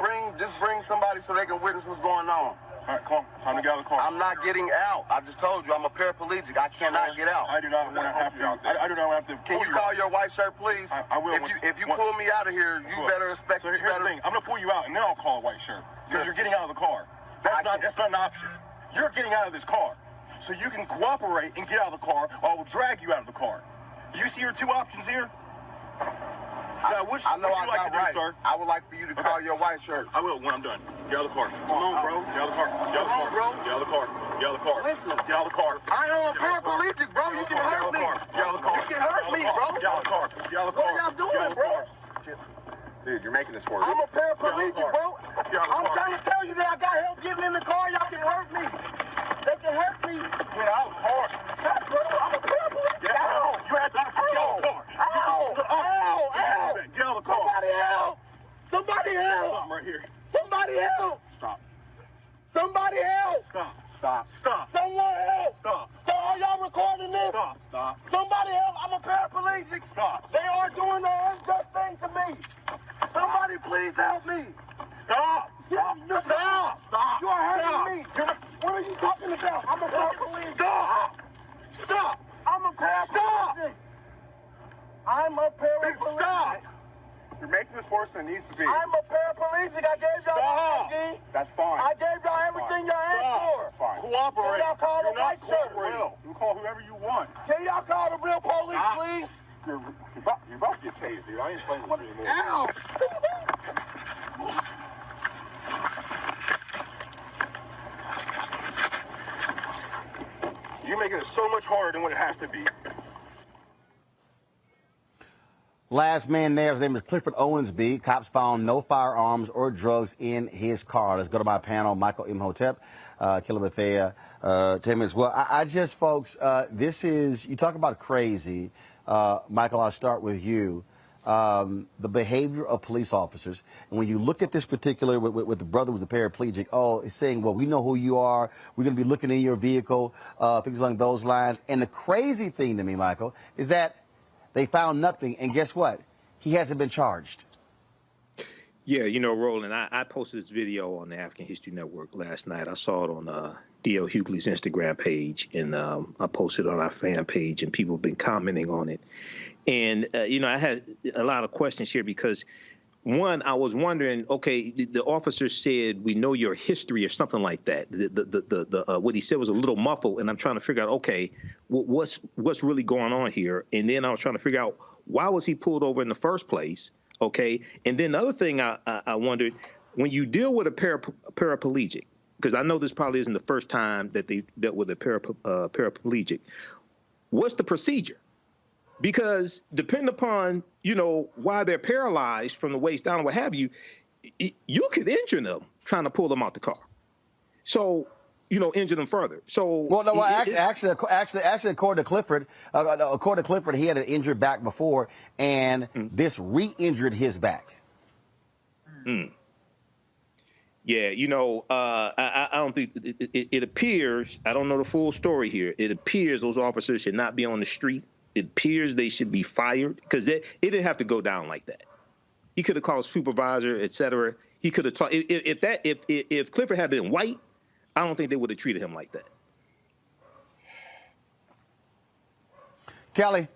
bring somebody so they can witness what's going on. All right, come on. Time to get out of the car. I'm not getting out. I just told you I'm a paraplegic. I cannot get out. I do not want to have to. I do not want to have to. Can you call your white shirt, please? I will. If you pull me out of here, you better expect. So here's the thing. I'm gonna pull you out, and then I'll call a white shirt because you're getting out of the car. That's not an option. You're getting out of this car, so you can cooperate and get out of the car, or I will drag you out of the car. Do you see your two options here? Now, what you like to do, sir? I would like for you to call your white shirt. I will when I'm done. Get out of the car. Come on, bro. Get out of the car. Get out of the car. Bro. Get out of the car. Get out of the car. Listen. Get out of the car. I am a paraplegic, bro. You can hurt me. Get out of the car. You can hurt me, bro. Get out of the car. Get out of the car. What are y'all doing, bro? Dude, you're making this worse. I'm a paraplegic, bro. I'm trying to tell you that I got help getting in the car. Y'all can hurt me. They can hurt me. Get out of the car. Bro, I'm a paraplegic. Get out. You have to get out of the car. Ow. Get out of the car. Somebody help. Somebody help. Stop right here. Somebody help. Stop. Somebody help. Stop. Someone help. Stop. So are y'all recording this? Stop. Somebody help. I'm a paraplegic. Stop. They are doing the unjust thing to me. Somebody please help me. Stop. Stop. You are hurting me. What are you talking about? I'm a paraplegic. Stop. I'm a paraplegic. I'm a paraplegic. Stop. You're making this worse than it needs to be. I'm a paraplegic. I gave y'all my ID. That's fine. I gave y'all everything y'all asked for. That's fine. Cooperate. Can y'all call the white shirt? You call whoever you want. Can y'all call the real police, please? You're about to get tased, dude. I ain't playing with you anymore. Ow! it so much harder than what it has to be. Last man there, his name is Clifford Owensby. Cops found no firearms or drugs in his car. Let's go to my panel, Michael Imhotep, Killer Bethea, Tim as well. I just, folks, this is, you talk about crazy. Michael, I'll start with you. The behavior of police officers. And when you look at this particular, with the brother who's a paraplegic, it's saying, well, we know who you are. We're going to be looking in your vehicle, things along those lines. And the crazy thing to me, Michael, is that they found nothing. And guess what? He hasn't been charged. Yeah, Roland, I posted this video on the African History Network last night. I saw it on D.L. Hughley's Instagram page, and I posted it on our fan page, and people have been commenting on it. And, I had a lot of questions here because, one, I was wondering, okay, the officer said, we know your history or something like that. What he said was a little muffled, and I'm trying to figure out, okay, what's really going on here? And then I was trying to figure out, why was he pulled over in the first place? Okay. And then the other thing I wondered, when you deal with a paraplegic, because I know this probably isn't the first time that they dealt with a paraplegic, what's the procedure? Because depending upon, why they're paralyzed from the waist down or what have you, you could injure them trying to pull them out the car. So, injure them further. So, actually, according to Clifford, he had an injured back before, and this re-injured his back. Yeah, I don't think it appears. I don't know the full story here. It appears those officers should not be on the street. It appears they should be fired because it didn't have to go down like that. He could have called a supervisor, et cetera. He could have talked. If Clifford had been white, I don't think they would have treated him like that. Kelly.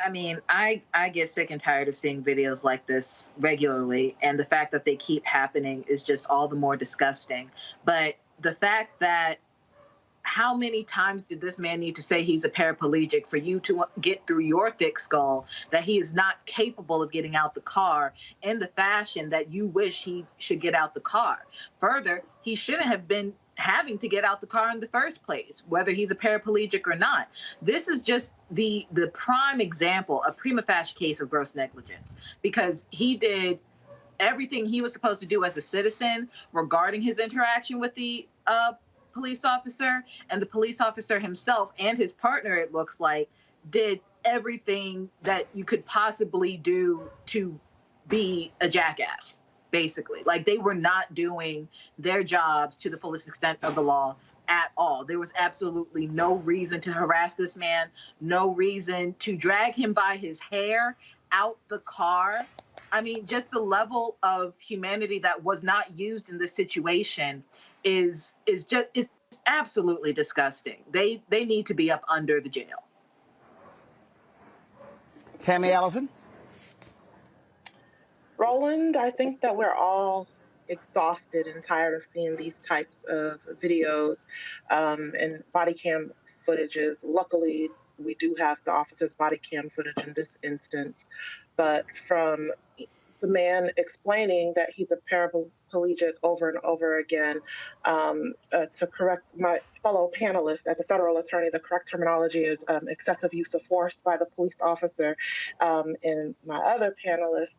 I mean, I get sick and tired of seeing videos like this regularly, and the fact that they keep happening is just all the more disgusting. But the fact that how many times did this man need to say he's a paraplegic for you to get through your thick skull that he is not capable of getting out the car in the fashion that you wish he should get out the car? Further, he shouldn't have been having to get out the car in the first place, whether he's a paraplegic or not. This is just the prime example, a prima facie case of gross negligence, because he did everything he was supposed to do as a citizen regarding his interaction with the police officer, and the police officer himself and his partner, it looks like, did everything that you could possibly do to be a jackass, basically. Like, they were not doing their jobs to the fullest extent of the law at all. There was absolutely no reason to harass this man, no reason to drag him by his hair out the car. I mean, just the level of humanity that was not used in this situation is absolutely disgusting. They need to be up under the jail. Tammy Allison? Roland, I think that we're all exhausted and tired of seeing these types of videos and body cam footages. Luckily, we do have the officer's body cam footage in this instance, but from the man explaining that he's a paraplegic over and over again, to correct my fellow panelists, as a federal attorney, the correct terminology is excessive use of force by the police officer. And my other panelists,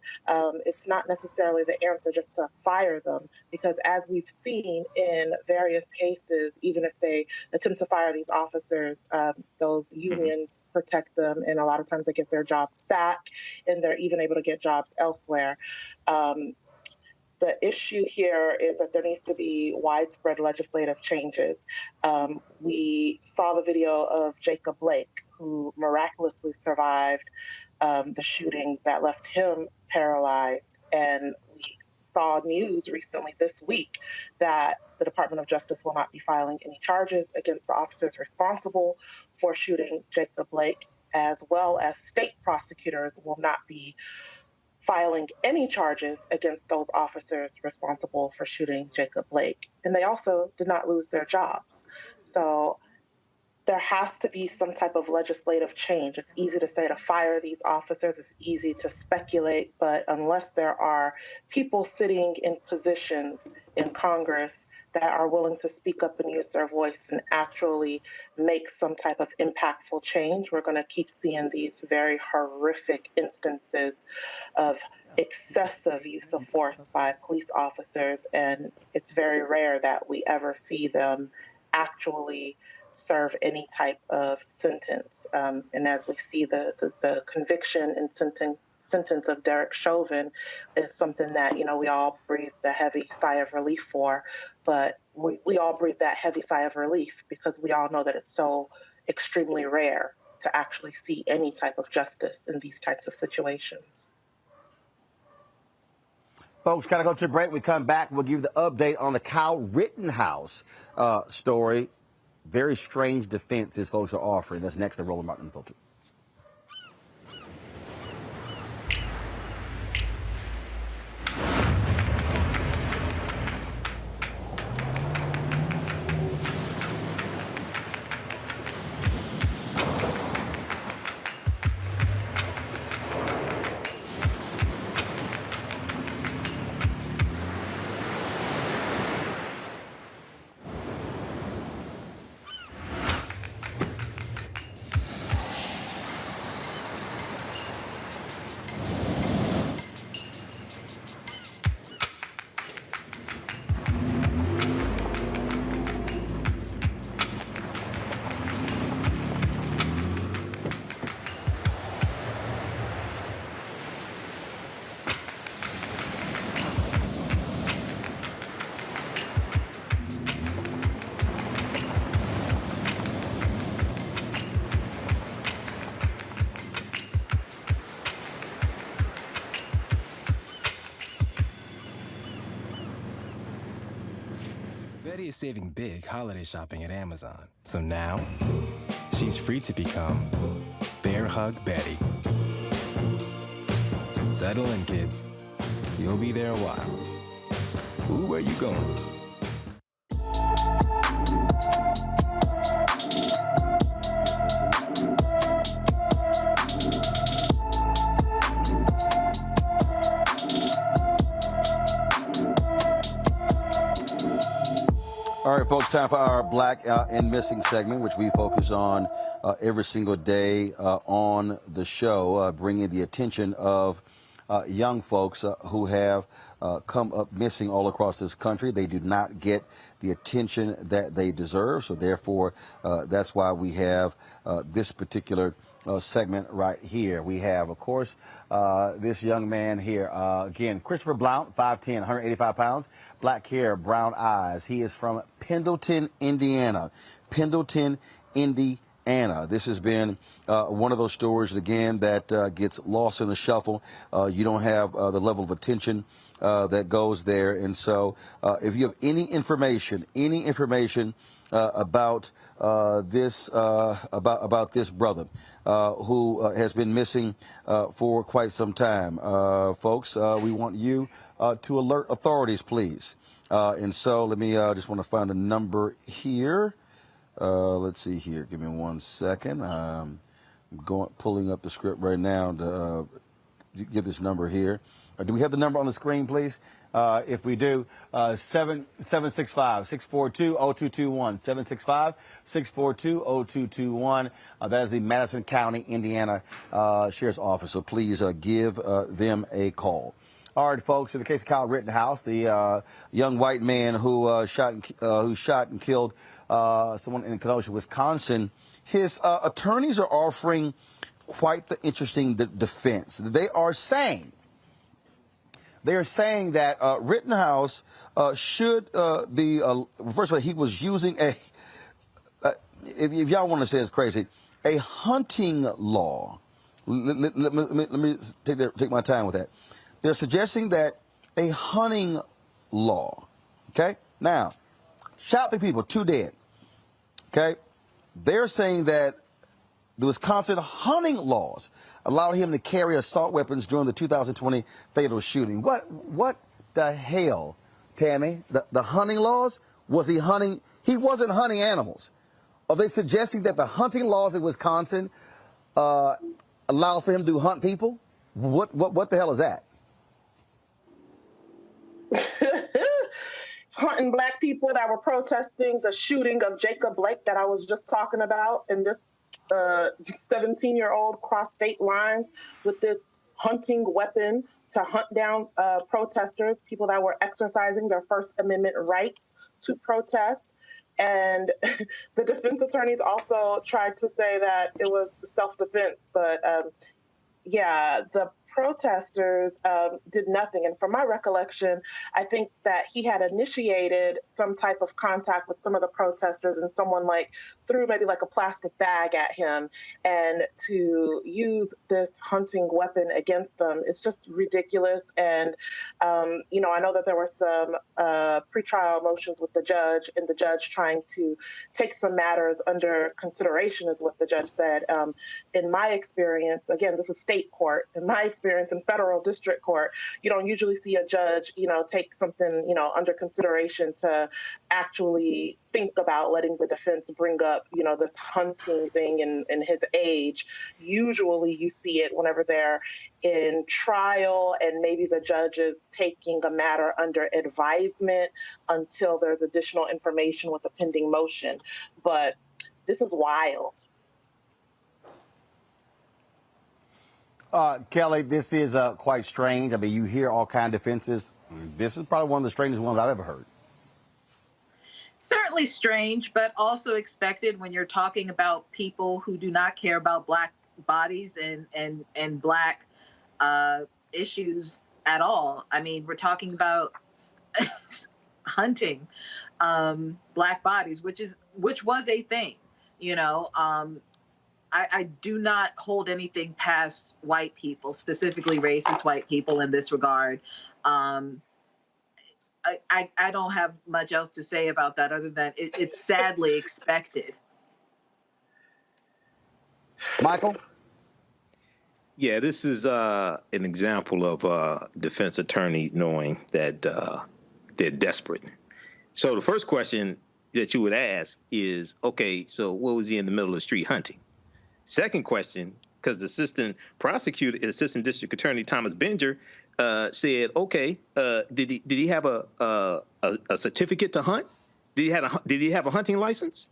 it's not necessarily the answer just to fire them, because as we've seen in various cases, even if they attempt to fire these officers, those unions protect them, and a lot of times they get their jobs back, and they're even able to get jobs elsewhere. The issue here is that there needs to be widespread legislative changes. We saw the video of Jacob Blake, who miraculously survived the shootings that left him paralyzed. And we saw news recently this week that the Department of Justice will not be filing any charges against the officers responsible for shooting Jacob Blake, as well as state prosecutors will not be filing any charges against those officers responsible for shooting Jacob Blake. And they also did not lose their jobs. So there has to be some type of legislative change. It's easy to say to fire these officers. It's easy to speculate, but unless there are people sitting in positions in Congress that are willing to speak up and use their voice and actually make some type of impactful change, we're going to keep seeing these very horrific instances of excessive use of force by police officers, and it's very rare that we ever see them actually serve any type of sentence. And as we see, the conviction and sentence of Derek Chauvin is something that, we all breathe a heavy sigh of relief for, but we all breathe that heavy sigh of relief because we all know that it's so extremely rare to actually see any type of justice in these types of situations. Folks, gotta go to a break. We come back, we'll give you the update on the Kyle Rittenhouse story. Very strange defense his folks are offering. That's next to Roland Martin Unfiltered. Betty is saving big holiday shopping at Amazon. So now, she's free to become Bear Hug Betty. Settle in, kids. You'll be there a while. Ooh, where you going? All right, folks, time for our Black and Missing segment, which we focus on every single day on the show, bringing the attention of young folks who have come up missing all across this country. They do not get the attention that they deserve, so therefore that's why we have this particular segment right here. We have, of course, this young man here. Again, Christopher Blount, 5'10", 185 pounds, black hair, brown eyes. He is from Pendleton, Indiana. Pendleton, Indiana. This has been one of those stories, again, that gets lost in the shuffle. You don't have the level of attention that goes there. And so if you have any information about this brother who has been missing for quite some time, folks, we want you to alert authorities, please. And so let me just want to find the number here. Let's see here. Give me 1 second. I'm pulling up the script right now to give this number here. Do we have the number on the screen, please? If we do, 765-642-0221, 765-642-0221. That is the Madison County, Indiana Sheriff's Office. So please give them a call. All right, folks. In the case of Kyle Rittenhouse, the young white man who shot and killed someone in Kenosha, Wisconsin, his attorneys are offering quite the interesting defense. They are saying that Rittenhouse should be, first of all, he was using if y'all want to say it's crazy, a hunting law. Let me take my time with that. They're suggesting that a hunting law, okay? Now, shot 3 people, 2 dead, okay? They're saying that the Wisconsin hunting laws allowed him to carry assault weapons during the 2020 fatal shooting. What the hell, Tammy? The hunting laws? Was he hunting? He wasn't hunting animals. Are they suggesting that the hunting laws in Wisconsin allow for him to hunt people? What the hell is that? hunting Black people that were protesting the shooting of Jacob Blake that I was just talking about, and this 17-year-old crossed state lines with this hunting weapon to hunt down protesters, people that were exercising their First Amendment rights to protest. And the defense attorneys also tried to say that it was self-defense, but yeah, the protesters did nothing. And from my recollection, I think that he had initiated some type of contact with some of the protesters, and someone like threw maybe like a plastic bag at him. And to use this hunting weapon against them, it's just ridiculous. And, you know, I know that there were some pretrial motions with the judge, and the judge trying to take some matters under consideration is what the judge said. In my experience, again, this is state court, in my experience in federal district court, you don't usually see a judge, you know, take something, you know, under consideration to actually think about letting the defense bring up, you know, this hunting thing in his age. Usually you see it whenever they're in trial and maybe the judge is taking a matter under advisement until there's additional information with a pending motion. But this is wild. Kelly, this is quite strange. I mean, you hear all kinds of defenses. This is probably one of the strangest ones I've ever heard. Certainly strange, but also expected when you're talking about people who do not care about Black bodies and Black issues at all. I mean, we're talking about hunting Black bodies, which was a thing, you know. I do not hold anything past white people, specifically racist white people in this regard. I don't have much else to say about that other than it's sadly expected. Michael? Yeah, this is an example of a defense attorney knowing that they're desperate. So the first question that you would ask is, okay, so what was he in the middle of the street hunting? Second question, because the assistant district attorney Thomas Benger said, okay, did he have a certificate to hunt? Did he have a hunting license?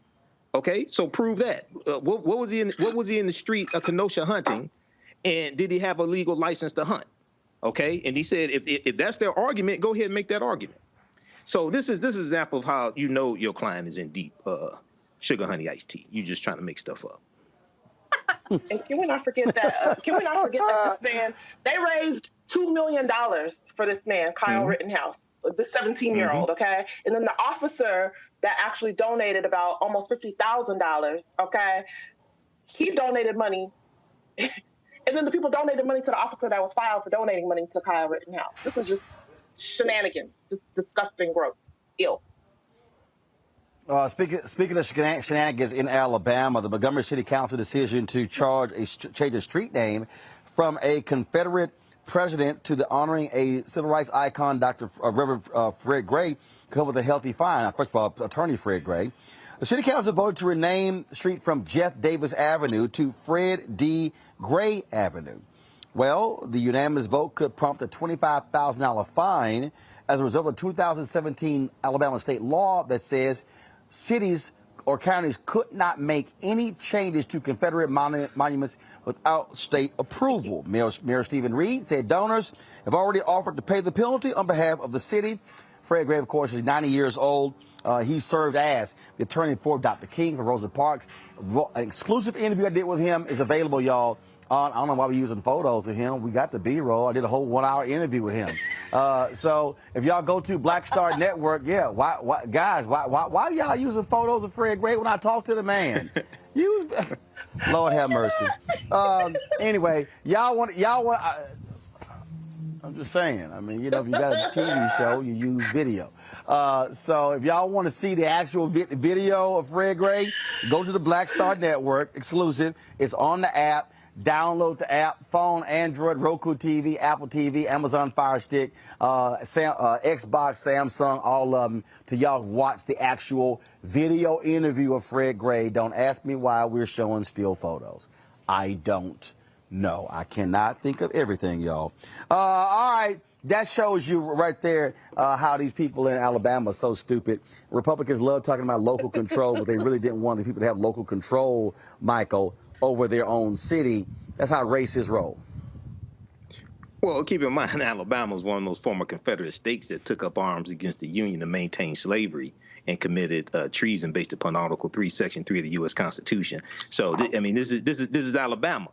Okay, so prove that. What was he in the street of Kenosha hunting, and did he have a legal license to hunt? Okay, and he said if that's their argument, go ahead and make that argument. So this is an example of how you know your client is in deep sugar honey iced tea. You're just trying to make stuff up. And can we not forget that? This man, they raised $2 million for this man, Kyle Rittenhouse, the 17-year-old. Okay, and then the officer that actually donated about almost $50,000. Okay, he donated money, and then the people donated money to the officer that was filed for donating money to Kyle Rittenhouse. This is just shenanigans, just disgusting, gross, ill. Speaking of shenanigans in Alabama, the Montgomery City Council decision to change a street name from a Confederate president to the honoring a civil rights icon, Dr. Reverend Fred Gray, come with a healthy fine. First of all, attorney Fred Gray. The City Council voted to rename the street from Jeff Davis Avenue to Fred D. Gray Avenue. Well, the unanimous vote could prompt a $25,000 fine as a result of a 2017 Alabama state law that says cities or counties could not make any changes to Confederate monuments without state approval. Mayor Stephen Reed said donors have already offered to pay the penalty on behalf of the city. Fred Gray, of course, is 90 years old. He served as the attorney for Dr. King for Rosa Parks. An exclusive interview I did with him is available, y'all. I don't know why we're using photos of him. We got the B-roll. I did a whole 1-hour interview with him. So if y'all go to Black Star Network, yeah, why are y'all using photos of Fred Gray when I talk to the man? Lord have mercy. Anyway, y'all want. I'm just saying. I mean, you know, if you got a TV show, you use video. So if y'all want to see the actual video of Fred Gray, go to the Black Star Network, exclusive. It's on the app. Download the app, phone, Android, Roku TV, Apple TV, Amazon Fire Stick, Xbox, Samsung, all of them, to y'all watch the actual video interview of Fred Gray. Don't ask me why we're showing still photos. I don't know. I cannot think of everything, y'all. All right. That shows you right there how these people in Alabama are so stupid. Republicans love talking about local control, but they really didn't want the people to have local control, Michael, over their own city. That's how racists roll. Well, keep in mind, Alabama was one of those former Confederate states that took up arms against the Union to maintain slavery and committed treason based upon Article 3, Section 3 of the U.S. Constitution. So, I mean, this is Alabama.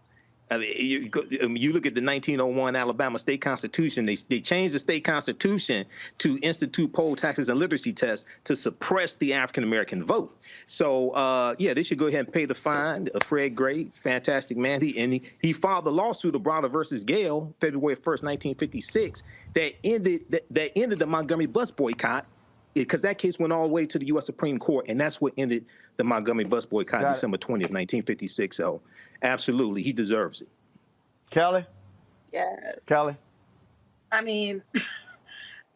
I mean, you look at the 1901 Alabama state constitution, they changed the state constitution to institute poll taxes and literacy tests to suppress the African-American vote. So, yeah, they should go ahead and pay the fine. Fred Gray, fantastic man. He filed the lawsuit of Browder versus Gale, February 1st, 1956, that ended the Montgomery bus boycott, because that case went all the way to the U.S. Supreme Court, and that's what ended the Montgomery bus boycott December 20th, 1956. So, absolutely, he deserves it. Kelly? Yes. Kelly? I mean,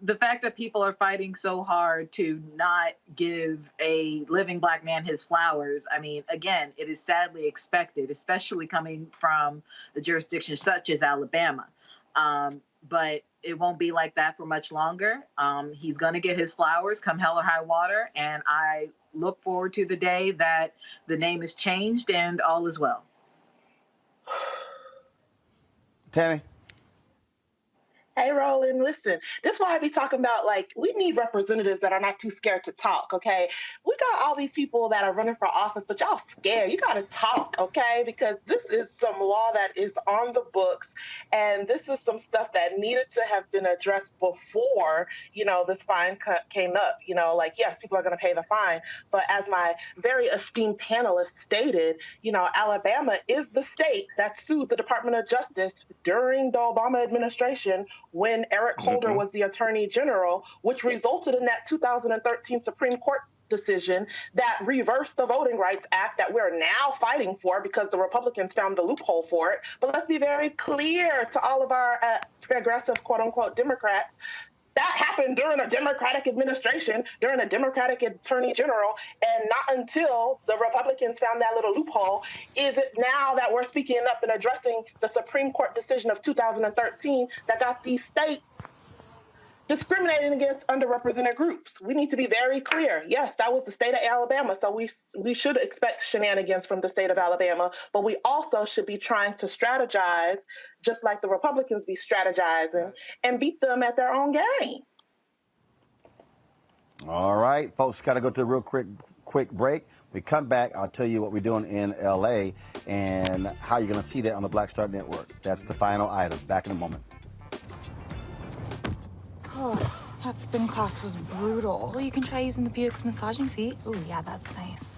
the fact that people are fighting so hard to not give a living Black man his flowers, I mean, again, it is sadly expected, especially coming from the jurisdiction such as Alabama. But it won't be like that for much longer. He's going to get his flowers come hell or high water, and I look forward to the day that the name is changed and all is well. Tammy? Hey, Roland, listen, this is why I be talking about, like, we need representatives that are not too scared to talk, okay? We got all these people that are running for office, but y'all scared. You got to talk, okay? Because this is some law that is on the books, and this is some stuff that needed to have been addressed before, you know, this fine came up. You know, like, yes, people are going to pay the fine, but as my very esteemed panelist stated, you know, Alabama is the state that sued the Department of Justice during the Obama administration when Eric Holder was the Attorney General, which resulted in that 2013 Supreme Court decision that reversed the Voting Rights Act that we're now fighting for because the Republicans found the loophole for it. But let's be very clear to all of our progressive, quote-unquote, Democrats. That happened during a Democratic administration, during a Democratic Attorney General, and not until the Republicans found that little loophole is it now that we're speaking up and addressing the Supreme Court decision of 2013 that got these states discriminating against underrepresented groups. We need to be very clear. Yes, that was the state of Alabama, so we should expect shenanigans from the state of Alabama, but we also should be trying to strategize just like the Republicans be strategizing and beat them at their own game. All right, folks, got to go to a real quick break. We come back, I'll tell you what we're doing in L.A. and how you're going to see that on the Black Star Network. That's the final item. Back in a moment. Oh, that spin class was brutal. Well, you can try using the Buick's massaging seat. Ooh, yeah, that's nice.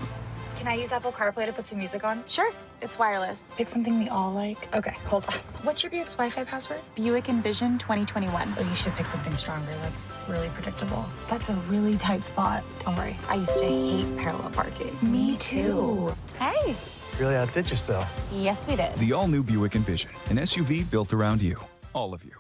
Can I use Apple CarPlay to put some music on? Sure, it's wireless. Pick something we all like. Okay, hold on. What's your Buick's Wi-Fi password? Buick Envision 2021. Oh, you should pick something stronger. That's really predictable. That's a really tight spot. Don't worry, I used to hate parallel parking. Me too. Hey. Really outdid yourself. Yes, we did. The all-new Buick Envision, an SUV built around you, all of you.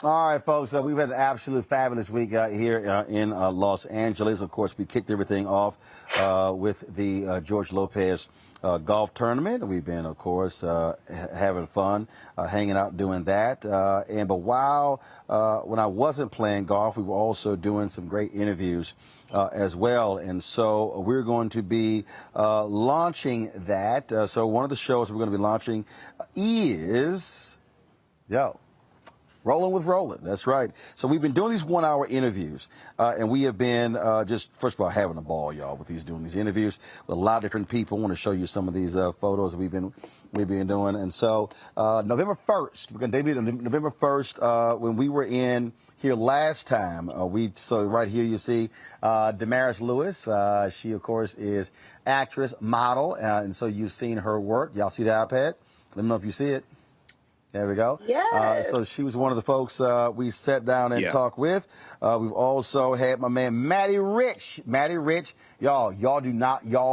All right, folks, we've had an absolute fabulous week here in Los Angeles. Of course, we kicked everything off with the George Lopez golf tournament. We've been, of course, having fun, hanging out doing that. But while when I wasn't playing golf, we were also doing some great interviews as well. And so we're going to be launching that. So one of the shows we're going to be launching is, Rolling with Roland, that's right. So we've been doing these 1-hour interviews, and we have been just, first of all, having a ball, y'all, with doing these interviews with a lot of different people. I want to show you some of these photos that we've been doing. And so November 1st, we're going to debut on November 1st when we were in here last time. So right here you see Damaris Lewis. She, of course, is actress, model, and so you've seen her work. Y'all see the iPad? Let me know if you see it. There we go. Yes. So she was one of the folks we sat down and talked with. We've also had my man Matty Rich. Matty Rich, y'all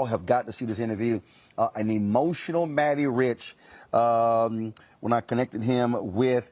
have got to see this interview. An emotional Matty Rich when I connected him with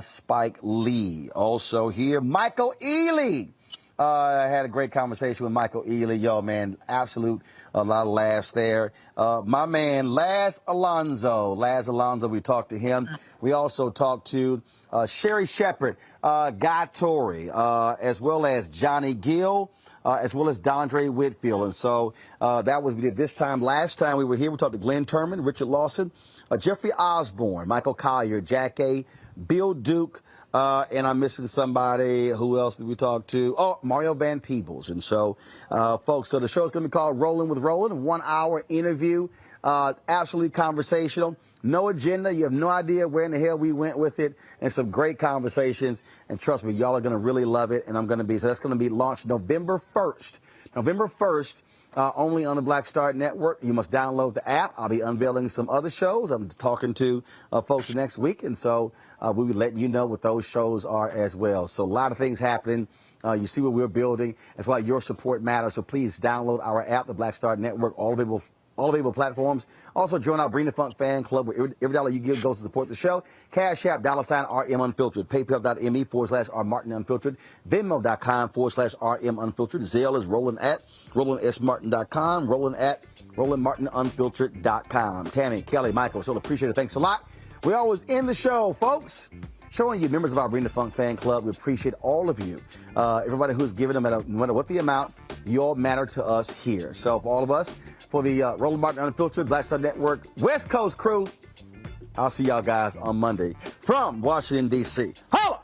Spike Lee. Also here, Michael Ealy. I had a great conversation with Michael Ealy. Yo, man, absolute, a lot of laughs there. My man, Laz Alonso, we talked to him. We also talked to Sherry Shepard, Guy Torrey, as well as Johnny Gill, as well as Dondre Whitfield. And so that was, we did this time. Last time we were here, we talked to Glenn Turman, Richard Lawson, Jeffrey Osborne, Michael Collier, Jack A., Bill Duke, and I'm missing somebody. Who else did we talk to? Oh, Mario Van Peebles. And so, folks, so the show's going to be called Rolling with Roland, a 1 hour interview, absolutely conversational, no agenda. You have no idea where in the hell we went with it, and some great conversations. And trust me, y'all are going to really love it. And so that's going to be launched November 1st. November 1st. Only on the Black Star Network. You must download the app. I'll be unveiling some other shows. I'm talking to folks next week, and so we'll be letting you know what those shows are as well. So a lot of things happening. You see what we're building. That's why your support matters. So please download our app, the Black Star Network, all available platforms. Also, join our Bring the Funk fan club, where every dollar you give goes to support the show. Cash App, $RM Unfiltered. PayPal.me/R Martin Unfiltered. Venmo.com/RM Unfiltered. Zelle is Roland at RolandSMartin.com. Roland at RolandMartinUnfiltered.com. Tammy, Kelly, Michael, so appreciate it. Thanks a lot. We always end the show, folks, showing you members of our Bring the Funk fan club. We appreciate all of you. Everybody who's given them, no matter what the amount, you all matter to us here. So for all of us, for the Roland Martin Unfiltered Black Star Network West Coast crew, I'll see y'all guys on Monday from Washington, D.C. Holla!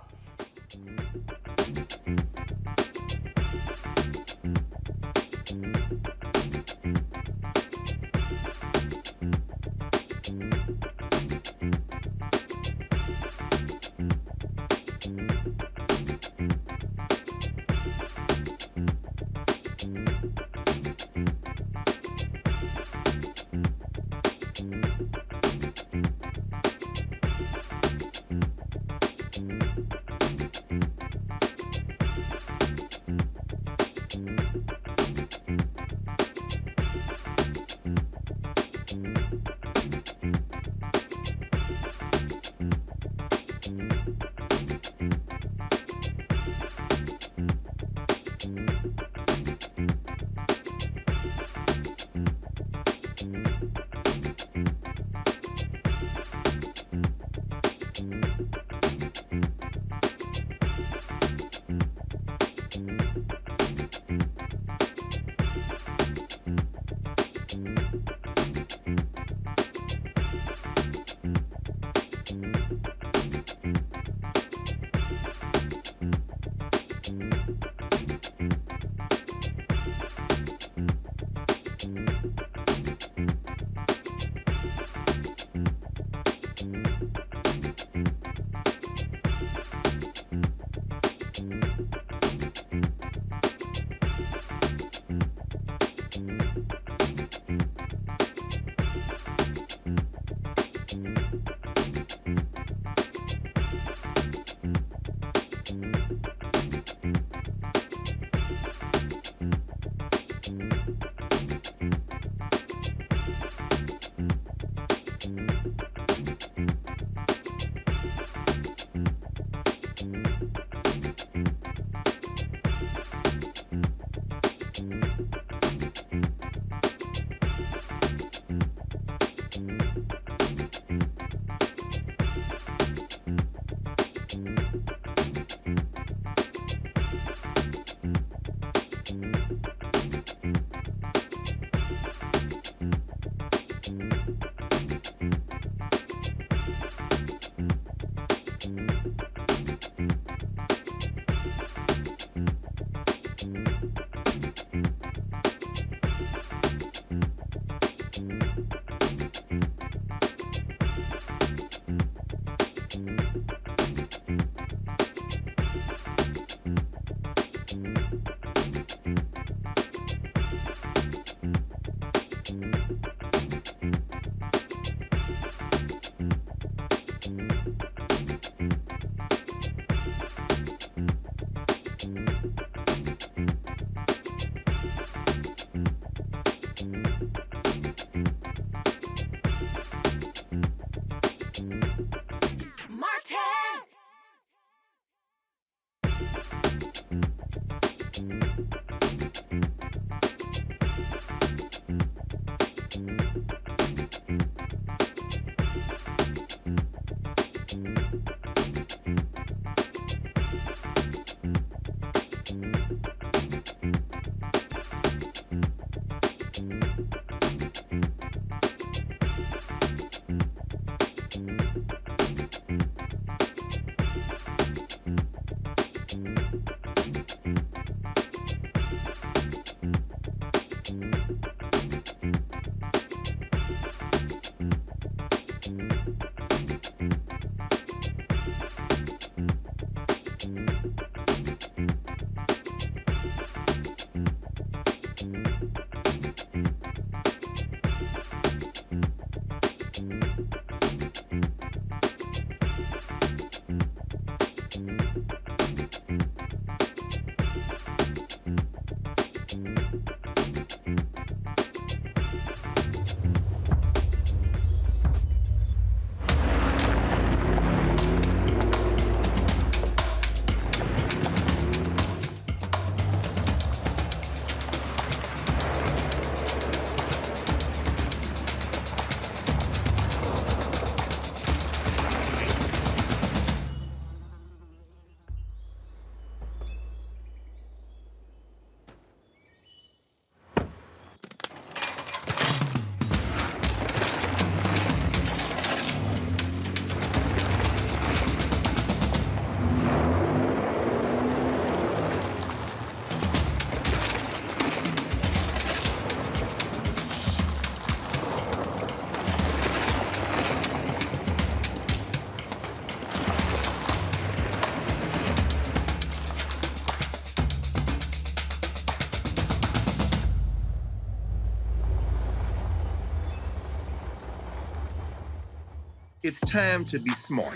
it's time to be smart.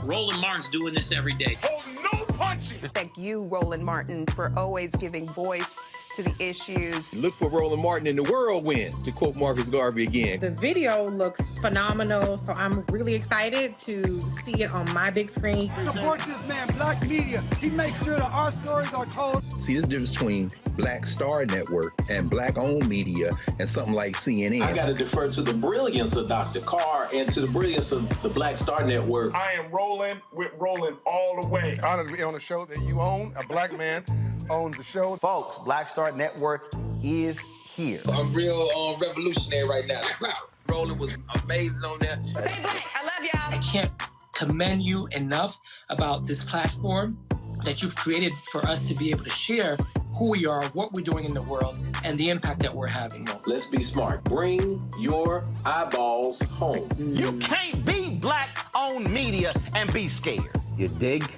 Roland Martin's doing this every day. Oh, no punches! Thank you, Roland Martin, for always giving voice to the issues. Look for Roland Martin in the whirlwind, to quote Marcus Garvey again. The video looks phenomenal, so I'm really excited to see it on my big screen. Support this man, Black Media. He makes sure that our stories are told. See, this difference between Black Star Network and Black-owned media and something like CNN. I got to defer to the brilliance of Dr. Carr and to the brilliance of the Black Star Network. I am rolling with Roland all the way. Honored to be on a show that you own. A black man owns the show. Folks, Black Star Network is here. I'm real revolutionary right now. Roland was amazing on there. Stay black. I love y'all. I can't commend you enough about this platform that you've created for us to be able to share who we are, what we're doing in the world, and the impact that we're having. Let's be smart. Bring your eyeballs home. You can't be black-owned media and be scared. You dig?